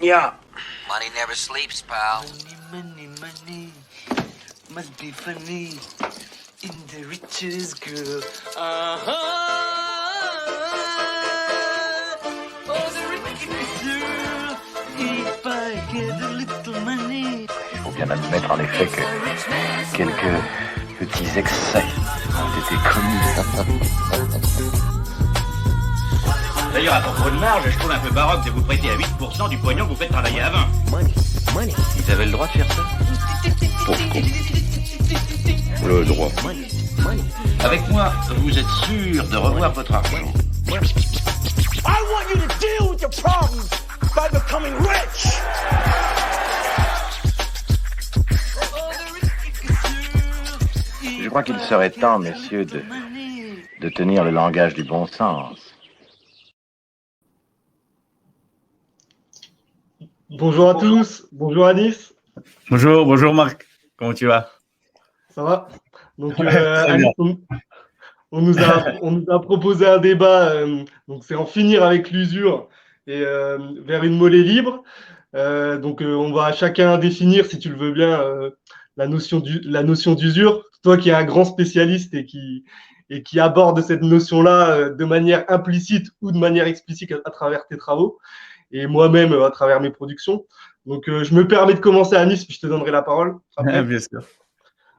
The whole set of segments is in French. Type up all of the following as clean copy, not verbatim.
Yeah. Money never sleeps, pal. Money, money, must be funny in the riches, girl. Uh-huh. Oh, the riches, girl. If I get a little money. Il faut bien admettre en effet que quelques petits excès ont été commis. D'ailleurs, à propos de marge, je trouve un peu baroque de vous prêter à 8% du pognon que vous faites travailler à 20. Money. Ils avaient le droit de faire ça? Pourquoi? Le droit. Avec moi, vous êtes sûr de revoir votre argent. I want you to deal with your problems by becoming rich. Je crois qu'il serait temps, messieurs, de tenir le langage du bon sens. Bonjour à tous, bonjour Anis, Bonjour Marc, comment tu vas? ça va? Donc Très Anis, bien. on nous a proposé un débat, donc c'est en finir avec l'usure et vers une monnaie libre. Donc on va chacun définir, si tu le veux bien, la notion d'usure. Toi qui es un grand spécialiste et qui aborde cette notion-là de manière implicite ou de manière explicite à travers tes travaux. Et moi-même à travers mes productions. Donc, je me permets de commencer à Nice, puis je te donnerai la parole après. Bien sûr.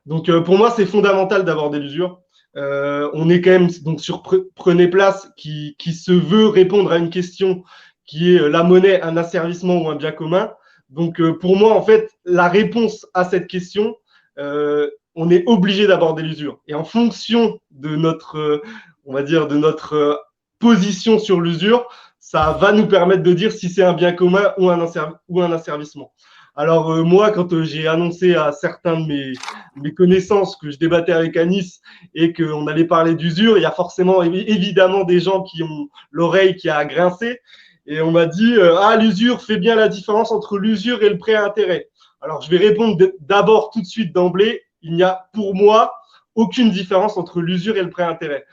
Donc, pour moi, c'est fondamental d'aborder l'usure. On est quand même donc sur Prenez Place qui se veut répondre à une question qui est la monnaie, un asservissement ou un bien commun. Donc, pour moi, en fait, la réponse à cette question, on est obligé d'aborder l'usure. Et en fonction de notre, on va dire, de notre position sur l'usure, ça va nous permettre de dire si c'est un bien commun ou un asservissement. Alors moi, quand j'ai annoncé à certains de mes connaissances que je débattais avec Anis et qu'on allait parler d'usure, il y a forcément évidemment des gens qui ont l'oreille qui a grincé et on m'a dit l'usure fait bien la différence entre l'usure et le prêt à intérêt. Alors je vais répondre d'abord tout de suite d'emblée, il n'y a pour moi aucune différence entre l'usure et le prêt à intérêt.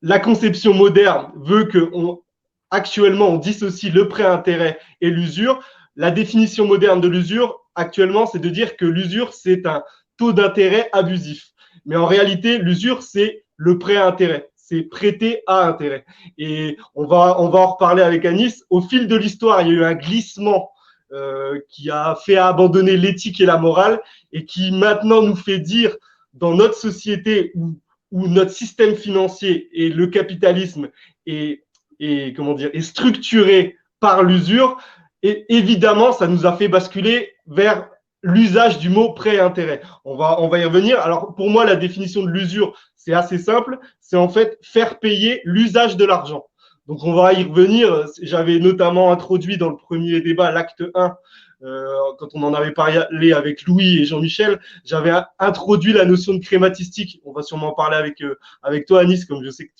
La conception moderne veut actuellement on dissocie le prêt à intérêt et l'usure. La définition moderne de l'usure, actuellement, c'est de dire que l'usure, c'est un taux d'intérêt abusif. Mais en réalité, l'usure, c'est le prêt à intérêt. C'est prêter à intérêt. Et on va en reparler avec Anis. Au fil de l'histoire, il y a eu un glissement qui a fait abandonner l'éthique et la morale et qui maintenant nous fait dire dans notre société où notre système financier et le capitalisme est structuré par l'usure, et évidemment, ça nous a fait basculer vers l'usage du mot prêt à intérêt. On va y revenir. Alors, pour moi, la définition de l'usure, c'est assez simple. C'est en fait faire payer l'usage de l'argent. Donc, on va y revenir. J'avais notamment introduit dans le premier débat, l'acte 1, quand on en avait parlé avec Louis et Jean-Michel, j'avais introduit la notion de crématistique. On va sûrement en parler avec toi, Anis, comme je sais que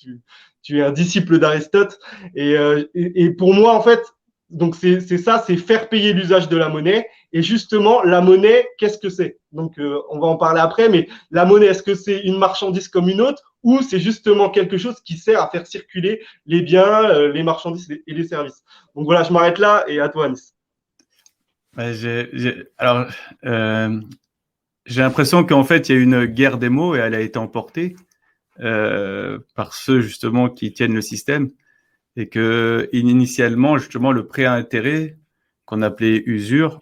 tu es un disciple d'Aristote. Et pour moi, en fait, donc c'est ça, c'est faire payer l'usage de la monnaie. Et justement, la monnaie, qu'est-ce que c'est? Donc, on va en parler après, mais la monnaie, est-ce que c'est une marchandise comme une autre ou c'est justement quelque chose qui sert à faire circuler les biens, les marchandises et les services? Donc voilà, je m'arrête là et à toi, Anis. Alors, j'ai l'impression qu'en fait, il y a une guerre des mots et elle a été emportée par ceux justement qui tiennent le système et que initialement, justement, le prêt à intérêt qu'on appelait usure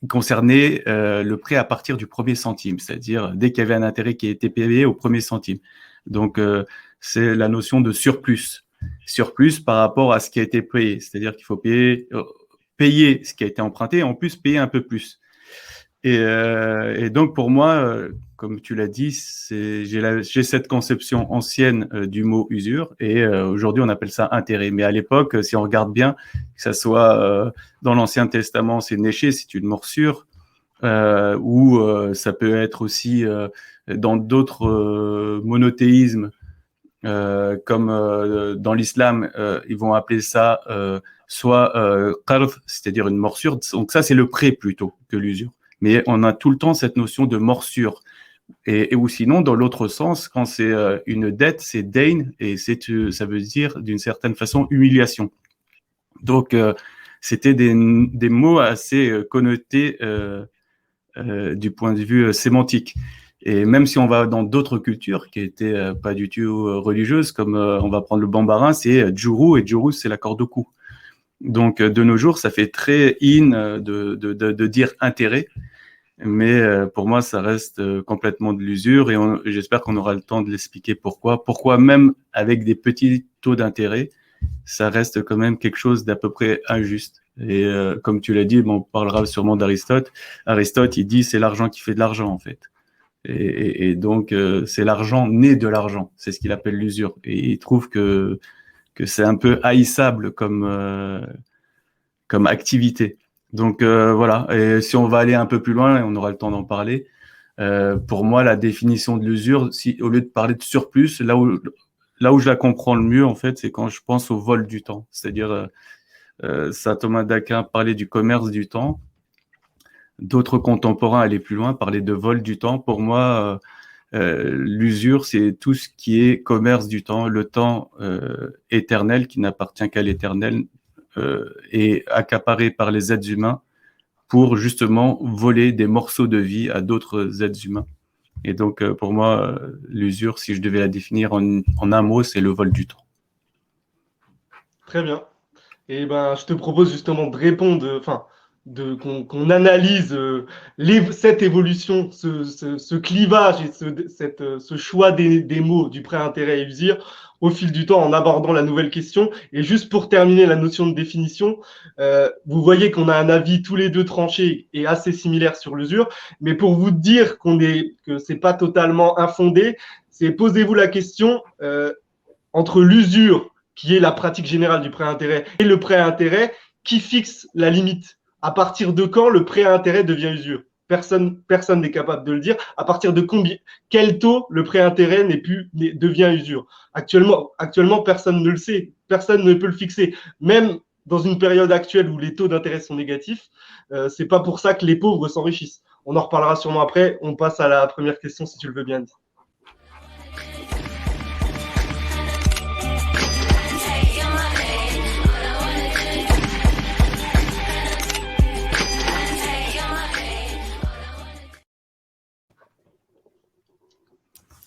concernait le prêt à partir du premier centime, c'est-à-dire dès qu'il y avait un intérêt qui était payé au premier centime. Donc, c'est la notion de surplus par rapport à ce qui a été payé, c'est-à-dire qu'il faut payer ce qui a été emprunté et en plus payer un peu plus. Et donc pour moi, comme tu l'as dit, j'ai cette conception ancienne du mot usure et aujourd'hui on appelle ça intérêt. Mais à l'époque, si on regarde bien, que ça soit dans l'Ancien Testament, c'est néché, c'est une morsure, ou ça peut être aussi dans d'autres monothéismes. Comme dans l'islam, ils vont appeler ça soit qard, c'est-à-dire une morsure. Donc ça, c'est le prêt plutôt que l'usure. Mais on a tout le temps cette notion de morsure. ou sinon, dans l'autre sens, quand c'est une dette, c'est Dain, et ça veut dire d'une certaine façon humiliation. Donc, c'était des mots assez connotés du point de vue sémantique. Et même si on va dans d'autres cultures qui étaient pas du tout religieuses, comme on va prendre le bambara, c'est Juru, et Juru, c'est la corde au cou. Donc, de nos jours, ça fait très in de dire intérêt. Mais pour moi, ça reste complètement de l'usure, et j'espère qu'on aura le temps de l'expliquer pourquoi. Pourquoi même avec des petits taux d'intérêt, ça reste quand même quelque chose d'à peu près injuste. Et comme tu l'as dit, on parlera sûrement d'Aristote. Aristote, il dit c'est l'argent qui fait de l'argent en fait. Et donc c'est l'argent né de l'argent. C'est ce qu'il appelle l'usure. Et il trouve que c'est un peu haïssable comme activité. Donc voilà, et si on va aller un peu plus loin, et on aura le temps d'en parler, pour moi, la définition de l'usure, au lieu de parler de surplus, là où je la comprends le mieux, en fait, c'est quand je pense au vol du temps. C'est-à-dire, Saint Thomas d'Aquin parlait du commerce du temps. D'autres contemporains allaient plus loin, parlaient de vol du temps. Pour moi, l'usure, c'est tout ce qui est commerce du temps, le temps éternel qui n'appartient qu'à l'éternel, est accaparé par les êtres humains pour justement voler des morceaux de vie à d'autres êtres humains. Et donc, pour moi, l'usure, si je devais la définir en un mot, c'est le vol du temps. Très bien. Et ben, je te propose justement de répondre, qu'on analyse cette évolution, ce clivage et ce choix des mots du prêt intérêt et usure au fil du temps en abordant la nouvelle question. Et juste pour terminer la notion de définition, vous voyez qu'on a un avis tous les deux tranché et assez similaire sur l'usure, mais pour vous dire que c'est pas totalement infondé, c'est posez-vous la question entre l'usure, qui est la pratique générale du prêt intérêt, et le prêt intérêt, qui fixe la limite? À partir de quand le prêt à intérêt devient usure? Personne n'est capable de le dire. À partir de combien, quel taux le prêt à intérêt devient usure? Actuellement, personne ne le sait. Personne ne peut le fixer. Même dans une période actuelle où les taux d'intérêt sont négatifs, c'est pas pour ça que les pauvres s'enrichissent. On en reparlera sûrement après. On passe à la première question si tu le veux bien.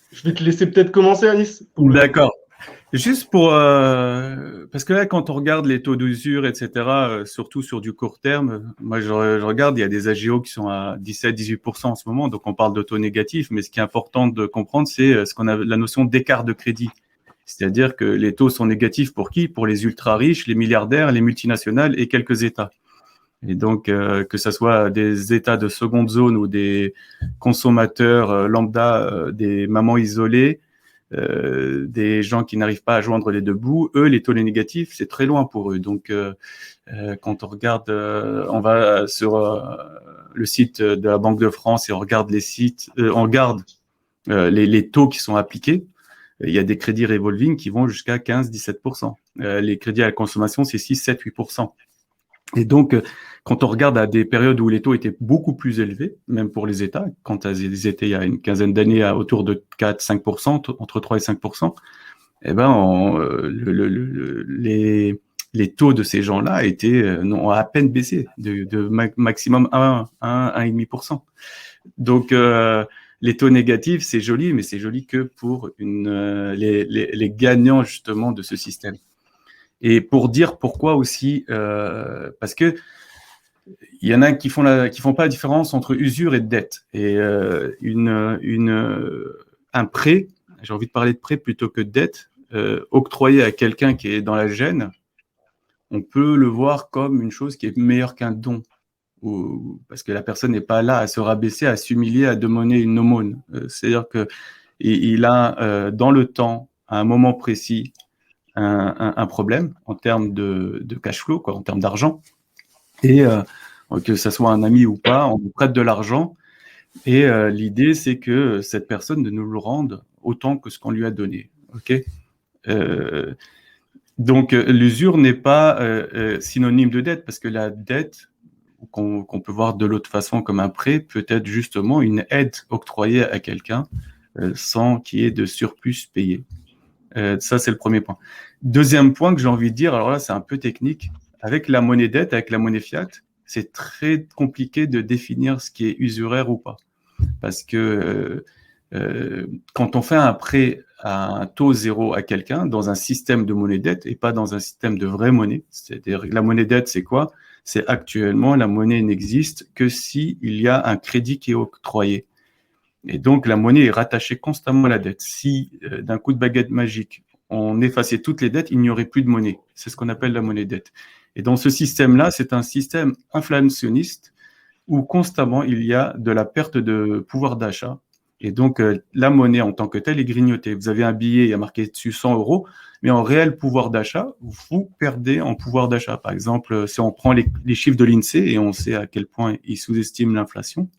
Je vais te laisser peut-être commencer, Anis. D'accord. Juste pour parce que là, quand on regarde les taux d'usure, etc., surtout sur du court terme, moi je regarde, il y a des AGO qui sont à 17-18% en ce moment, donc on parle de taux négatifs, mais ce qui est important de comprendre, c'est ce qu'on a la notion d'écart de crédit. C'est-à-dire que les taux sont négatifs pour qui? Pour les ultra riches, les milliardaires, les multinationales et quelques États. Et donc, que ce soit des États de seconde zone ou des consommateurs lambda, des mamans isolées, des gens qui n'arrivent pas à joindre les deux bouts, eux, les taux négatifs, c'est très loin pour eux. Donc, quand on regarde, on va sur le site de la Banque de France et on regarde on regarde les taux qui sont appliqués. Il y a des crédits revolving qui vont jusqu'à 15-17%. Les crédits à la consommation, c'est 6-7-8%. Et donc, quand on regarde à des périodes où les taux étaient beaucoup plus élevés, même pour les États, quand ils étaient il y a une quinzaine d'années autour de 4-5%, entre 3 et 5%, eh ben, les taux de ces gens-là ont à peine baissé de maximum 1-1,5%. Donc, les taux négatifs, c'est joli, mais c'est joli que pour les gagnants justement de ce système. Et pour dire pourquoi aussi, parce que il y en a qui font pas la différence entre usure et dette. Et un prêt, j'ai envie de parler de prêt plutôt que de dette, octroyé à quelqu'un qui est dans la gêne, on peut le voir comme une chose qui est meilleure qu'un don. Parce que la personne n'est pas là à se rabaisser, à s'humilier, à demander une aumône. C'est-à-dire que il a dans le temps, à un moment précis, un problème en termes de cash flow, en termes d'argent, et que ça soit un ami ou pas, on nous prête de l'argent, et l'idée c'est que cette personne ne nous le rende autant que ce qu'on lui a donné. Ok. Donc l'usure n'est pas synonyme de dette, parce que la dette, qu'on peut voir de l'autre façon comme un prêt, peut être justement une aide octroyée à quelqu'un sans qu'il y ait de surplus payé. Ça, c'est le premier point. Deuxième point que j'ai envie de dire, alors là, c'est un peu technique. Avec la monnaie dette, avec la monnaie fiat, c'est très compliqué de définir ce qui est usuraire ou pas. Parce que quand on fait un prêt à un taux zéro à quelqu'un dans un système de monnaie dette et pas dans un système de vraie monnaie, c'est-à-dire la monnaie dette, c'est quoi? C'est actuellement, la monnaie n'existe que s'il y a un crédit qui est octroyé. Et donc, la monnaie est rattachée constamment à la dette. Si, d'un coup de baguette magique, on effaçait toutes les dettes, il n'y aurait plus de monnaie. C'est ce qu'on appelle la monnaie dette. Et dans ce système-là, c'est un système inflationniste où constamment il y a de la perte de pouvoir d'achat. Et donc, la monnaie en tant que telle est grignotée. Vous avez un billet, il y a marqué dessus 100 euros, mais en réel pouvoir d'achat, vous perdez en pouvoir d'achat. Par exemple, si on prend les chiffres de l'INSEE, et on sait à quel point ils sous-estiment l'inflation,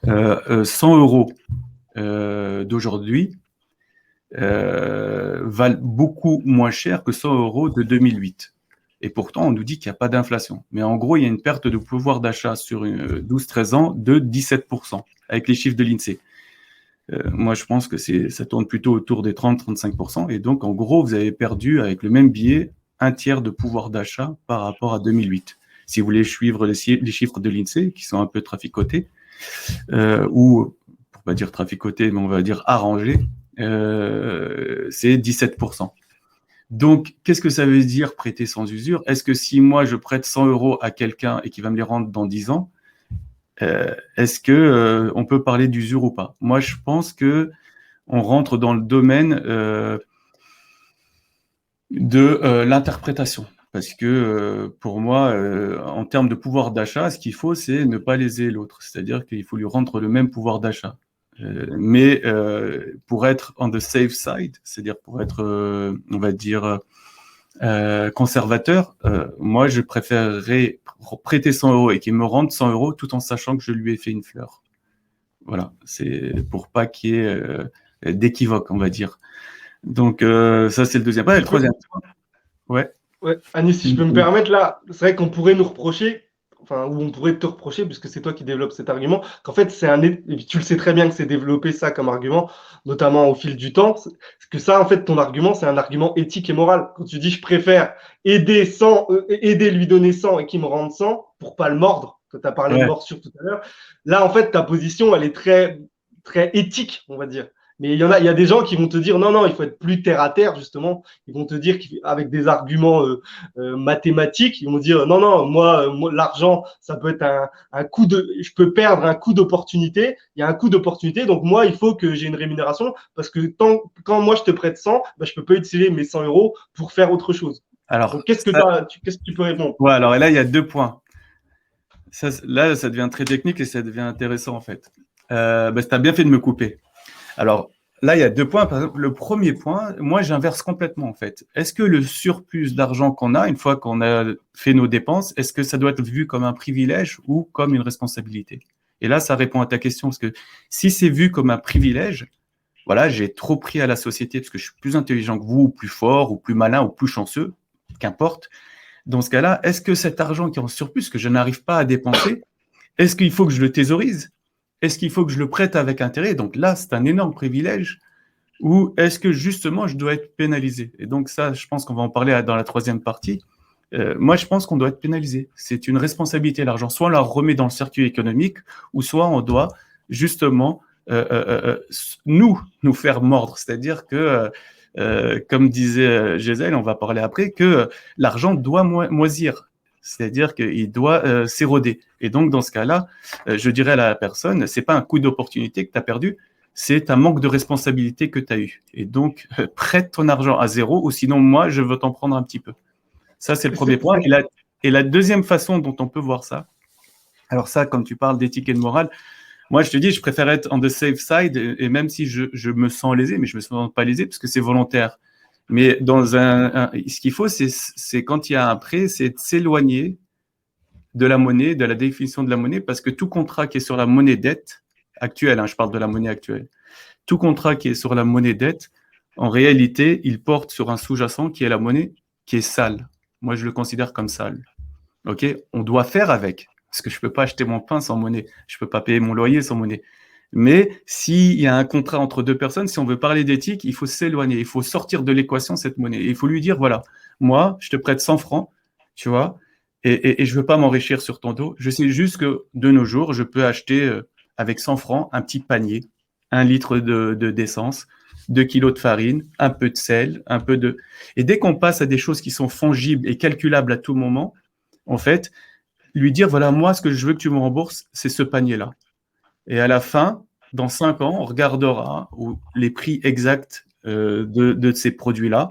100 euros d'aujourd'hui valent beaucoup moins cher que 100 euros de 2008. Et pourtant, on nous dit qu'il n'y a pas d'inflation. Mais en gros, il y a une perte de pouvoir d'achat sur 12-13 ans de 17%, avec les chiffres de l'INSEE. Moi, je pense que ça tourne plutôt autour des 30-35%. Et donc, en gros, vous avez perdu, avec le même billet, un tiers de pouvoir d'achat par rapport à 2008. Si vous voulez suivre les chiffres de l'INSEE, qui sont un peu traficotés, ou, pour pas dire traficotés, mais on va dire arrangés, c'est 17%. Donc, qu'est-ce que ça veut dire prêter sans usure? Est-ce que si moi, je prête 100 euros à quelqu'un et qu'il va me les rendre dans 10 ans, est-ce que on peut parler d'usure ou pas? Moi, je pense que on rentre dans le domaine de l'interprétation. Parce que pour moi, en termes de pouvoir d'achat, ce qu'il faut, c'est ne pas léser l'autre. C'est-à-dire qu'il faut lui rendre le même pouvoir d'achat. Mais pour être on the safe side, c'est-à-dire pour être, on va dire, conservateur, moi, je préférerais prêter 100 euros et qu'il me rende 100 euros tout en sachant que je lui ai fait une fleur. Voilà, c'est pour pas qu'il y ait d'équivoque, on va dire. Donc, ça, c'est le deuxième point. Et le troisième point, ouais. Ouais, Anis, si je peux me permettre, là, c'est vrai qu'on pourrait nous reprocher, enfin, ou on pourrait te reprocher, puisque c'est toi qui développes cet argument, qu'en fait, et puis tu le sais très bien que c'est développé ça comme argument, notamment au fil du temps, c'est que ça, en fait, ton argument, c'est un argument éthique et moral. Quand tu dis, je préfère aider lui donner 100 et qu'il me rende 100 pour pas le mordre, que tu as parlé de morsure tout à l'heure, là, en fait, ta position, elle est très, très éthique, on va dire. Mais il y a des gens qui vont te dire non, il faut être plus terre à terre, justement. Ils vont te dire avec des arguments mathématiques, ils vont dire non, moi l'argent, ça peut être je peux perdre un coût d'opportunité. Il y a un coût d'opportunité, donc moi, il faut que j'ai une rémunération parce que quand moi je te prête 100, je peux pas utiliser mes 100 euros pour faire autre chose. Alors, donc, qu'est-ce que tu peux répondre? Ouais, alors là, il y a 2 points. Là, ça devient très technique et ça devient intéressant en fait. Tu as bien fait de me couper. Alors, là, il y a 2 points. Par exemple, le premier point, moi, j'inverse complètement, en fait. Est-ce que le surplus d'argent qu'on a, une fois qu'on a fait nos dépenses, est-ce que ça doit être vu comme un privilège ou comme une responsabilité? Et là, ça répond à ta question, parce que si c'est vu comme un privilège, voilà, j'ai trop pris à la société parce que je suis plus intelligent que vous, ou plus fort, ou plus malin, ou plus chanceux, qu'importe. Dans ce cas-là, est-ce que cet argent qui est en surplus, que je n'arrive pas à dépenser, est-ce qu'il faut que je le thésaurise? Est-ce qu'il faut que je le prête avec intérêt? Donc là, c'est un énorme privilège. Ou est-ce que justement, je dois être pénalisé? Et donc ça, je pense qu'on va en parler dans la 3e partie. Moi, je pense qu'on doit être pénalisé. C'est une responsabilité, l'argent. Soit on la remet dans le circuit économique, ou soit on doit justement nous faire mordre. C'est-à-dire que, comme disait Gisèle, on va parler après, que l'argent doit moisir. C'est-à-dire qu'il doit s'éroder. Et donc, dans ce cas-là, je dirais à la personne, c'est pas un coup d'opportunité que tu as perdu, c'est un manque de responsabilité que tu as eu. Et donc, prête ton argent à zéro, ou sinon, moi, je veux t'en prendre un petit peu. Ça, c'est le premier point. Et la deuxième façon dont on peut voir ça, alors ça, comme tu parles d'éthique et de morale, moi, je te dis, je préfère être on the safe side, et même si je me sens lésé, mais je me sens pas lésé parce que c'est volontaire. Mais ce qu'il faut, c'est quand il y a un prêt, c'est de s'éloigner de la monnaie, de la définition de la monnaie, parce que tout contrat qui est sur la monnaie dette actuelle, je parle de la monnaie actuelle, tout contrat qui est sur la monnaie dette, en réalité, il porte sur un sous-jacent qui est la monnaie qui est sale. Moi, je le considère comme sale. Ok, on doit faire avec, parce que je peux pas acheter mon pain sans monnaie, je peux pas payer mon loyer sans monnaie. Mais s'il y a un contrat entre deux personnes, si on veut parler d'éthique, il faut s'éloigner, il faut sortir de l'équation cette monnaie. Et il faut lui dire, voilà, moi, je te prête 100 francs, tu vois, et je veux pas m'enrichir sur ton dos. Je sais juste que de nos jours, je peux acheter avec 100 francs un petit panier, 1 litre d'essence, 2 kilos de farine, un peu de sel, un peu de... Et dès qu'on passe à des choses qui sont fongibles et calculables à tout moment, en fait, lui dire, voilà, moi, ce que je veux que tu me rembourses, c'est ce panier-là. Et à la fin, dans 5 ans, on regardera les prix exacts de ces produits-là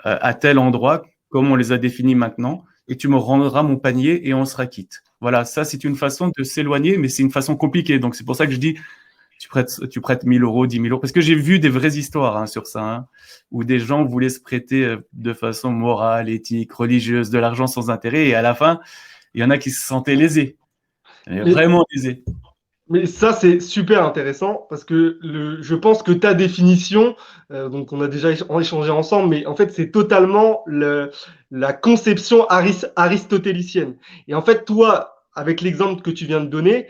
à tel endroit, comme on les a définis maintenant, et tu me rendras mon panier et on sera quitte. Voilà, ça, c'est une façon de s'éloigner, mais c'est une façon compliquée. Donc, c'est pour ça que je dis, tu prêtes 1 000 euros, 10 000 euros. Parce que j'ai vu des vraies histoires sur ça, où des gens voulaient se prêter de façon morale, éthique, religieuse, de l'argent sans intérêt. Et à la fin, il y en a qui se sentaient lésés. Vraiment lésés. Mais ça, c'est super intéressant parce que je pense que ta définition, donc on a déjà échangé ensemble, mais en fait, c'est totalement la conception aristotélicienne. Et en fait, toi, avec l'exemple que tu viens de donner,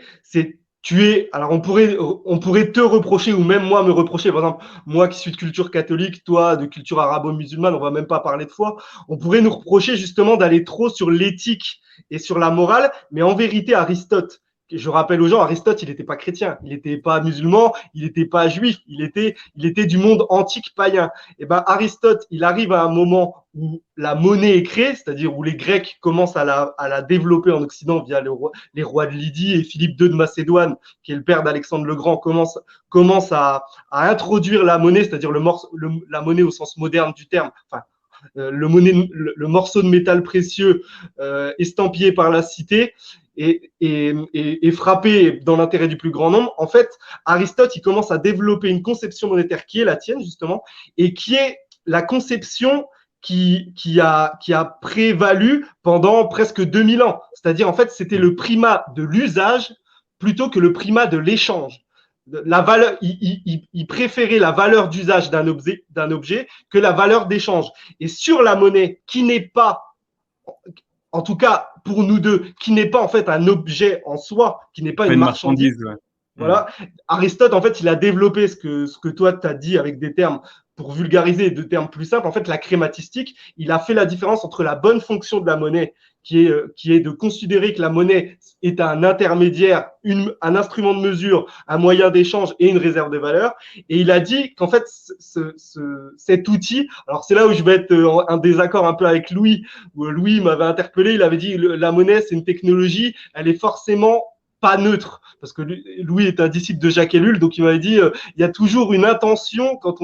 alors on pourrait te reprocher ou même moi me reprocher, par exemple, moi qui suis de culture catholique, toi de culture arabo-musulmane, on va même pas parler de foi, on pourrait nous reprocher justement d'aller trop sur l'éthique et sur la morale, mais en vérité, Aristote, je rappelle aux gens, Aristote, il n'était pas chrétien, il n'était pas musulman, il n'était pas juif, il était du monde antique païen. Et ben Aristote, il arrive à un moment où la monnaie est créée, c'est-à-dire où les Grecs commencent à la développer en Occident via les rois de Lydie et Philippe II de Macédoine, qui est le père d'Alexandre le Grand, commence à introduire la monnaie, c'est-à-dire la monnaie au sens moderne du terme, enfin le morceau de métal précieux estampillé par la cité. Et frappé dans l'intérêt du plus grand nombre, en fait, Aristote, il commence à développer une conception monétaire qui est la tienne, justement, et qui est la conception qui a prévalu pendant presque 2000 ans. C'est-à-dire, en fait, c'était le primat de l'usage plutôt que le primat de l'échange. La valeur, il préférait la valeur d'usage d'un objet que la valeur d'échange. Et sur la monnaie, qui n'est pas, en tout cas pour nous deux, qui n'est pas en fait un objet en soi, qui n'est pas une marchandise. Ouais. Voilà. Aristote, en fait, il a développé ce que toi, tu as dit avec des termes, pour vulgariser de termes plus simples, en fait, la crématistique, il a fait la différence entre la bonne fonction de la monnaie, qui est de considérer que la monnaie est un intermédiaire, un instrument de mesure, un moyen d'échange et une réserve de valeur. Et il a dit qu'en fait, cet outil, alors c'est là où je vais être en désaccord un peu avec Louis, où Louis m'avait interpellé, il avait dit la monnaie, c'est une technologie, elle est forcément pas neutre, parce que Louis est un disciple de Jacques Ellul, donc il m'avait dit il y a toujours une intention quand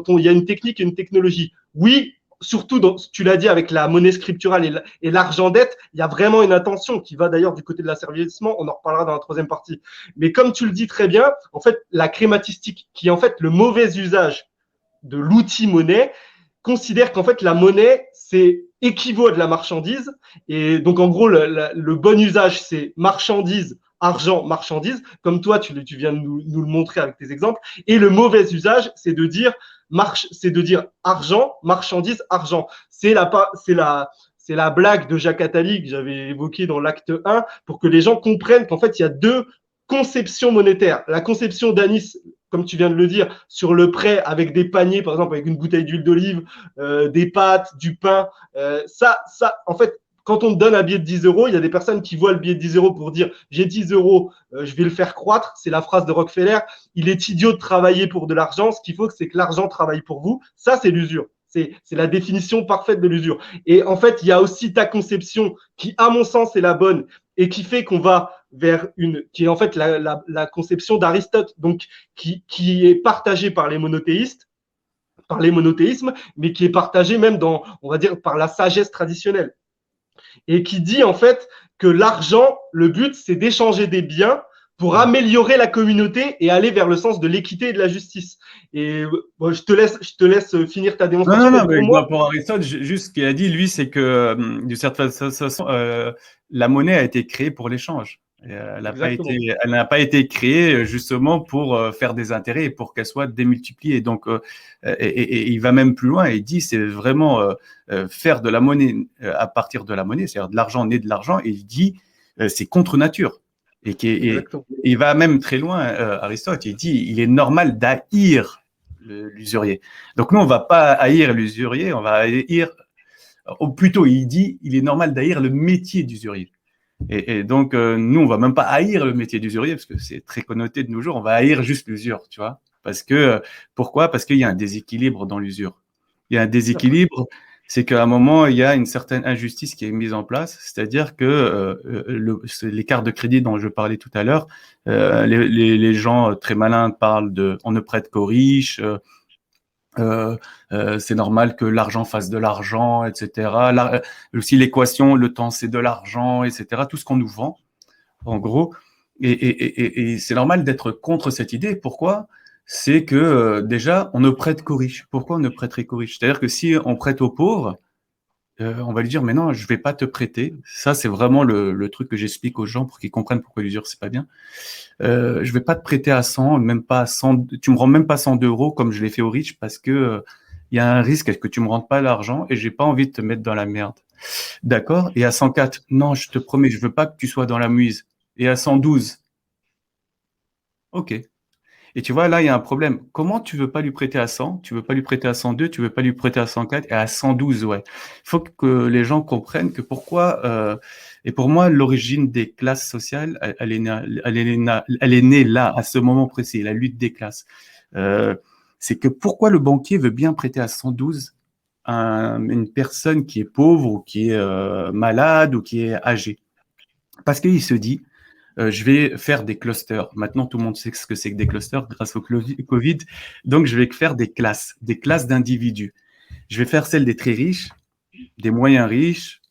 il y a une technique et une technologie. Oui, surtout, tu l'as dit, avec la monnaie scripturale et l'argent dette, il y a vraiment une intention qui va d'ailleurs du côté de l'asservissement, on en reparlera dans la troisième partie. Mais comme tu le dis très bien, en fait, la crématistique, qui est en fait le mauvais usage de l'outil monnaie, considère qu'en fait la monnaie, c'est équivaut à de la marchandise. Et donc, en gros, le bon usage, c'est marchandise, argent, marchandise, comme toi, tu viens de nous le montrer avec tes exemples. Et le mauvais usage, c'est de dire argent, marchandise, argent. C'est la blague de Jacques Attali que j'avais évoquée dans l'acte 1 pour que les gens comprennent qu'en fait, il y a deux conceptions monétaires. La conception d'Anis, comme tu viens de le dire, sur le prêt avec des paniers, par exemple, avec une bouteille d'huile d'olive, des pâtes, du pain. Ça, en fait, quand on te donne un billet de 10 euros, il y a des personnes qui voient le billet de 10 euros pour dire j'ai 10 euros, je vais le faire croître. C'est la phrase de Rockefeller. Il est idiot de travailler pour de l'argent. Ce qu'il faut, c'est que l'argent travaille pour vous. Ça, c'est l'usure. C'est la définition parfaite de l'usure. Et en fait, il y a aussi ta conception qui, à mon sens, est la bonne et qui fait qu'on va vers qui est en fait la conception d'Aristote, donc qui est partagée par les monothéistes, par les monothéismes, mais qui est partagée même on va dire, par la sagesse traditionnelle. Et qui dit en fait que l'argent, le but, c'est d'échanger des biens pour améliorer la communauté et aller vers le sens de l'équité et de la justice. Et bon, je te laisse finir ta démonstration. Non, mais pour Aristote, juste ce qu'il a dit, lui, c'est que d'une certaine façon, la monnaie a été créée pour l'échange. Exactement. Elle n'a pas été créée justement pour faire des intérêts et pour qu'elle soit démultipliée. Donc, et il va même plus loin. Il dit c'est vraiment faire de la monnaie à partir de la monnaie, c'est-à-dire de l'argent né de l'argent. Et il dit c'est contre nature. Et il va même très loin, Aristote. Il dit il est normal d'haïr l'usurier. Donc nous on va pas haïr l'usurier, on va haïr, ou plutôt il dit il est normal d'haïr le métier d'usurier. Et donc, nous, on va même pas haïr le métier d'usurier, parce que c'est très connoté de nos jours, on va haïr juste l'usure, tu vois. Parce que, pourquoi? Parce qu'il y a un déséquilibre dans l'usure. Il y a un déséquilibre, c'est qu'à un moment, il y a une certaine injustice qui est mise en place, c'est-à-dire que les cartes de crédit dont je parlais tout à l'heure, les gens très malins parlent de « on ne prête qu'aux riches », c'est normal que l'argent fasse de l'argent, etc. Aussi l'équation, le temps c'est de l'argent, etc. Tout ce qu'on nous vend, en gros. Et c'est normal d'être contre cette idée. Pourquoi? C'est que déjà, on ne prête qu'aux riches. Pourquoi on ne prêterait qu'aux riches? C'est-à-dire que si on prête aux pauvres, on va lui dire, mais non, je vais pas te prêter. Ça, c'est vraiment le truc que j'explique aux gens pour qu'ils comprennent pourquoi l'usure, c'est pas bien. Je vais pas te prêter à 100, même pas à 100, tu me rends même pas 100 € comme je l'ai fait aux riches parce que il y a un risque que tu me rendes pas l'argent et j'ai pas envie de te mettre dans la merde. D'accord? Et à 104, non, je te promets, je veux pas que tu sois dans la mouise. Et à 112, ok. Et tu vois, là, il y a un problème. Comment tu veux pas lui prêter à 100, tu veux pas lui prêter à 102, tu veux pas lui prêter à 104 et à 112, ouais. Il faut que les gens comprennent que pourquoi, et pour moi, l'origine des classes sociales, elle est née là, à ce moment précis, la lutte des classes. C'est que pourquoi le banquier veut bien prêter à 112 à une personne qui est pauvre ou qui est malade ou qui est âgée? Parce qu'il se dit, je vais faire des clusters. Maintenant, tout le monde sait ce que c'est que des clusters grâce au Covid. Donc, je vais faire des classes d'individus. Je vais faire celles des très riches, des moyens riches,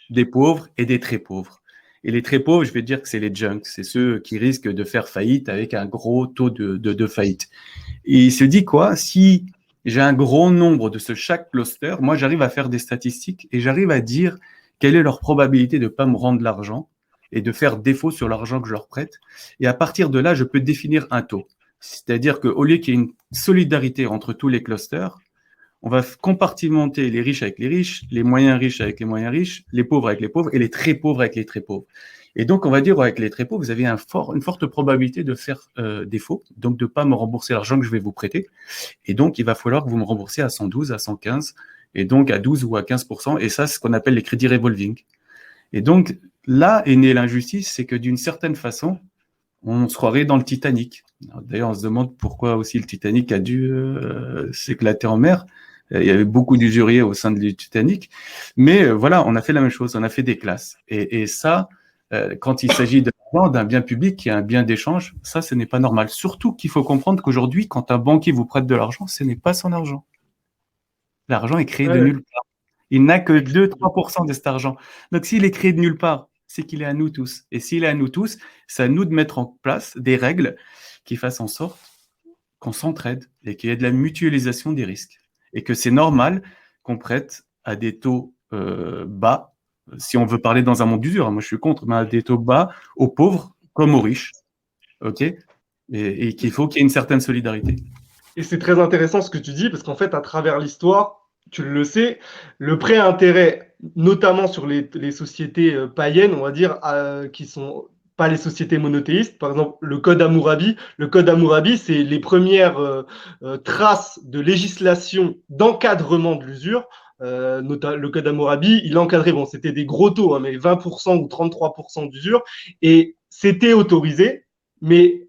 des pauvres et des très pauvres. Et les très pauvres, je vais dire que c'est les junks. C'est ceux qui risquent de faire faillite avec un gros taux de faillite. Et il se dit quoi? Si j'ai un gros nombre de chaque cluster, moi, j'arrive à faire des statistiques et j'arrive à dire quelle est leur probabilité de ne pas me rendre l'argent et de faire défaut sur l'argent que je leur prête. Et à partir de là, je peux définir un taux. C'est-à-dire qu'au lieu qu'il y ait une solidarité entre tous les clusters, on va compartimenter les riches avec les riches, les moyens riches avec les moyens riches, les pauvres avec les pauvres et les très pauvres avec les très pauvres. Et donc, on va dire avec les très pauvres, vous avez une forte probabilité de faire défaut, donc de ne pas me rembourser l'argent que je vais vous prêter. Et donc, il va falloir que vous me remboursiez à 112, à 115, et donc à 12 ou à 15%. Et ça, c'est ce qu'on appelle les crédits revolving. Et donc, là est née l'injustice, c'est que d'une certaine façon, on se croirait dans le Titanic. D'ailleurs, on se demande pourquoi aussi le Titanic a dû s'éclater en mer. Il y avait beaucoup d'usuriers au sein du Titanic. Mais voilà, on a fait la même chose, on a fait des classes. Et ça, quand il s'agit d'un bien public qui est un bien d'échange, ça, ce n'est pas normal. Surtout qu'il faut comprendre qu'aujourd'hui, quand un banquier vous prête de l'argent, ce n'est pas son argent. L'argent est créé de nulle part. Il n'a que 2-3% de cet argent. Donc, s'il est créé de nulle part, c'est qu'il est à nous tous. Et s'il est à nous tous, c'est à nous de mettre en place des règles qui fassent en sorte qu'on s'entraide et qu'il y ait de la mutualisation des risques. Et que c'est normal qu'on prête à des taux bas, si on veut parler dans un monde d'usure. Moi, je suis contre, mais à des taux bas aux pauvres comme aux riches. OK ? Et qu'il faut qu'il y ait une certaine solidarité. Et c'est très intéressant ce que tu dis, parce qu'en fait, à travers l'histoire, tu le sais, le prêt à intérêt, notamment sur les sociétés païennes, on va dire, qui sont pas les sociétés monothéistes, par exemple le Code Hammurabi. Le Code Hammurabi, c'est les premières traces de législation d'encadrement de l'usure. Le Code Hammurabi, il encadrait, bon, c'était des gros taux, hein, mais 20% ou 33% d'usure, et c'était autorisé, mais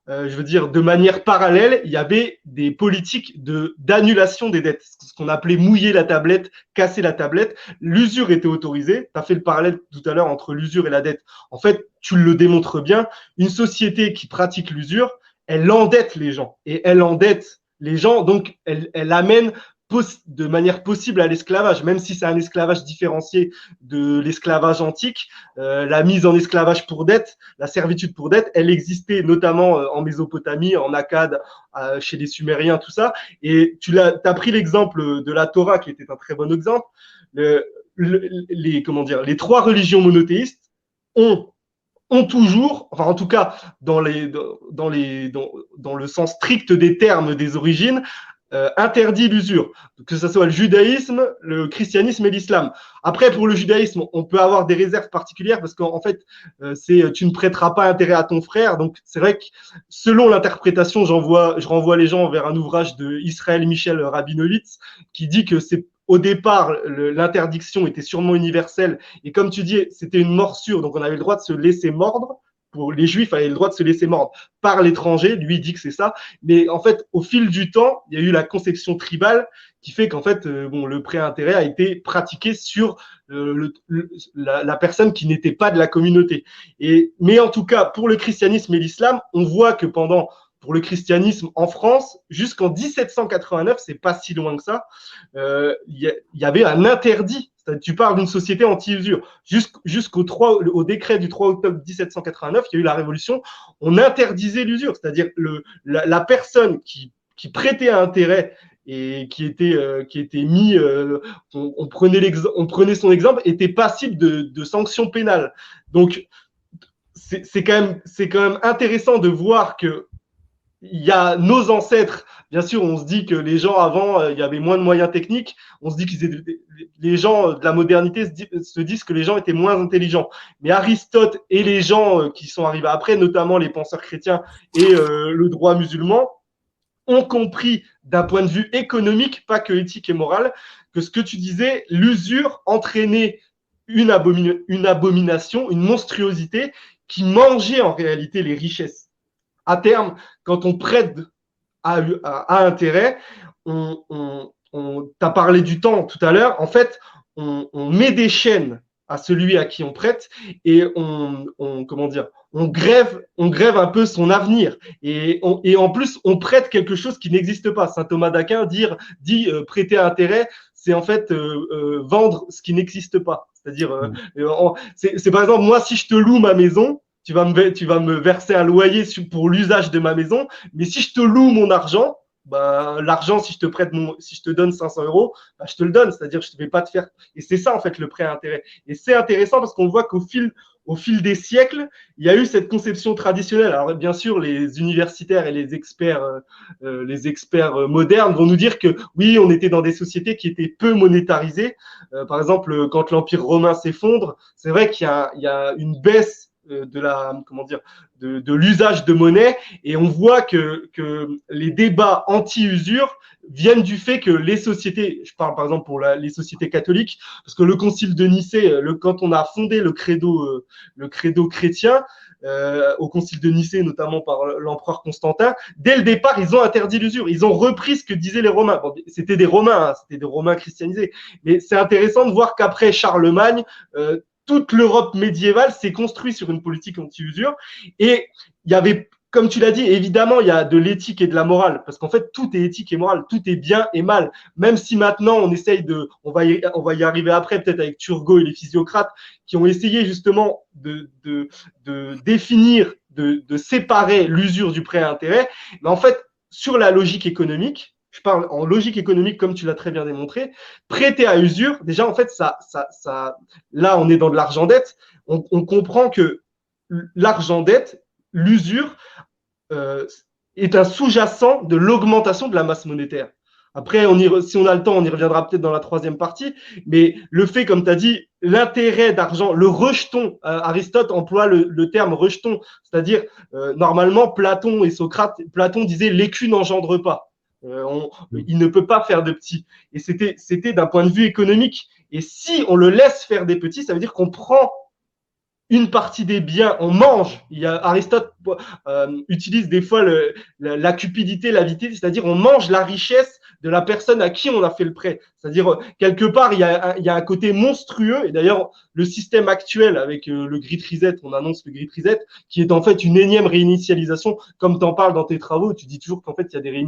je veux dire, de manière parallèle, il y avait des politiques d'annulation des dettes, ce qu'on appelait mouiller la tablette, casser la tablette. L'usure était autorisée. Tu as fait le parallèle tout à l'heure entre l'usure et la dette. En fait, tu le démontres bien. Une société qui pratique l'usure, elle endette les gens. Et elle endette les gens, donc elle amène de manière possible à l'esclavage, même si c'est un esclavage différencié de l'esclavage antique. La mise en esclavage pour dette, la servitude pour dette, elle existait notamment en Mésopotamie, en Akkad, chez les Sumériens, tout ça. Et tu as pris l'exemple de la Torah, qui était un très bon exemple. Les trois religions monothéistes ont ont toujours, enfin en tout cas dans le sens strict des termes des origines, interdit l'usure, que ce soit le judaïsme, le christianisme et l'islam. Après, pour le judaïsme, on peut avoir des réserves particulières parce qu'en fait, tu ne prêteras pas intérêt à ton frère. Donc, c'est vrai que selon l'interprétation, je renvoie les gens vers un ouvrage de Israël Michel Rabinovitz qui dit que c'est au départ, l'interdiction était sûrement universelle. Et comme tu dis, c'était une morsure, donc on avait le droit de se laisser mordre. Pour les Juifs, avaient le droit de se laisser mordre par l'étranger. Lui, il dit que c'est ça. Mais en fait, au fil du temps, il y a eu la conception tribale qui fait qu'en fait, le prêt à intérêt a été pratiqué sur la personne qui n'était pas de la communauté. Mais en tout cas, pour le christianisme et l'islam, on voit que pour le christianisme en France, jusqu'en 1789, c'est pas si loin que ça, il y avait un interdit. Tu parles d'une société anti-usure. Au décret du 3 octobre 1789, il y a eu la Révolution, on interdisait l'usure, c'est-à-dire la personne qui prêtait à intérêt et qui était mis, on prenait son exemple, était passible de sanctions pénales. Donc, c'est quand même intéressant de voir que il y a nos ancêtres, bien sûr, on se dit que les gens avant, il y avait moins de moyens techniques, on se dit les gens de la modernité se disent que les gens étaient moins intelligents. Mais Aristote et les gens qui sont arrivés après, notamment les penseurs chrétiens et le droit musulman, ont compris d'un point de vue économique, pas que éthique et moral, que ce que tu disais, l'usure entraînait une abomination, une monstruosité qui mangeait en réalité les richesses. À terme, quand on prête à intérêt, t'as parlé du temps tout à l'heure, en fait, on met des chaînes à celui à qui on prête et on grève un peu son avenir. Et en plus, on prête quelque chose qui n'existe pas. Saint Thomas d'Aquin dit prêter à intérêt, c'est en fait vendre ce qui n'existe pas. C'est-à-dire, c'est par exemple, moi, si je te loue ma maison, tu vas me verser un loyer pour l'usage de ma maison, mais si je te loue mon argent, l'argent, si je te donne 500 €, je te le donne, c'est-à-dire je ne vais pas te faire. Et c'est ça en fait le prêt à intérêt. Et c'est intéressant parce qu'on voit qu'au fil des siècles, il y a eu cette conception traditionnelle. Alors bien sûr, les universitaires et les experts modernes vont nous dire que oui, on était dans des sociétés qui étaient peu monétarisées. Par exemple, quand l'Empire romain s'effondre, c'est vrai qu'il y a une baisse de l'usage de monnaie, et on voit que les débats anti-usure viennent du fait que les sociétés, je parle par exemple pour les sociétés catholiques, parce que le concile de Nicée, quand on a fondé le credo chrétien, au concile de Nicée, notamment par l'empereur Constantin, dès le départ, ils ont interdit l'usure. Ils ont repris ce que disaient les Romains. Bon, c'était des Romains, c'était des Romains christianisés. Mais c'est intéressant de voir qu'après Charlemagne, toute l'Europe médiévale s'est construite sur une politique anti-usure. Et il y avait, comme tu l'as dit, évidemment, il y a de l'éthique et de la morale, parce qu'en fait, tout est éthique et moral, tout est bien et mal. Même si maintenant, on essaye on va y arriver après, peut-être avec Turgot et les physiocrates, qui ont essayé justement de définir, de séparer l'usure du prêt à intérêt. Mais en fait, sur la logique économique, je parle en logique économique, comme tu l'as très bien démontré, prêter à usure, déjà, en fait, là, on est dans de l'argent-dette. On comprend que l'argent-dette, l'usure, est un sous-jacent de l'augmentation de la masse monétaire. Après, si on a le temps, on y reviendra peut-être dans la troisième partie, mais le fait, comme tu as dit, l'intérêt d'argent, le rejeton, Aristote emploie le terme rejeton, c'est-à-dire, normalement, Platon et Socrate, Platon disait « l'écu n'engendre pas ». Il ne peut pas faire de petits. Et c'était d'un point de vue économique. Et si on le laisse faire des petits, ça veut dire qu'on prend une partie des biens, on mange. Aristote utilise des fois la cupidité, l'avidité, c'est-à-dire on mange la richesse de la personne à qui on a fait le prêt. C'est-à-dire, quelque part, il y a un côté monstrueux. Et d'ailleurs, le système actuel avec le Great Reset, on annonce le Great Reset, qui est en fait une énième réinitialisation. Comme tu en parles dans tes travaux, tu dis toujours qu'en fait, il y a des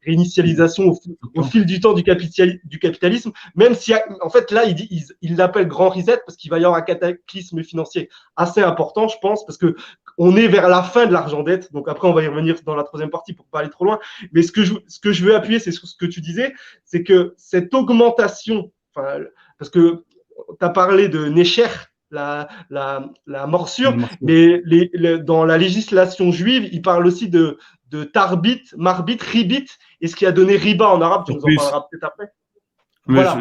réinitialisations au fil du temps du capitalisme. Même si, en fait, là, il l'appelle Grand Reset parce qu'il va y avoir un cataclysme financier assez important, je pense, parce que on est vers la fin de l'argent-dette. Donc après, on va y revenir dans la troisième partie pour pas aller trop loin. Mais ce que je veux appuyer, c'est sur ce que tu disais, c'est que cette augmentation, parce que tu as parlé de Necher, la morsure, mais dans la législation juive, il parle aussi de tarbit, marbit, ribit, et ce qui a donné riba en arabe, tu nous en parleras peut-être après. Mais voilà,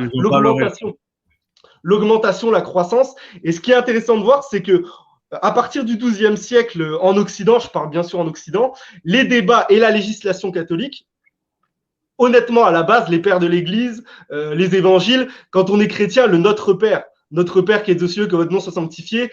l'augmentation, la croissance. Et ce qui est intéressant de voir, c'est que à partir du XIIe siècle en Occident, je parle bien sûr en Occident, les débats et la législation catholique, honnêtement, à la base, les pères de l'Église, les évangiles, quand on est chrétien, le Notre Père qui est aux cieux, que votre nom soit sanctifié,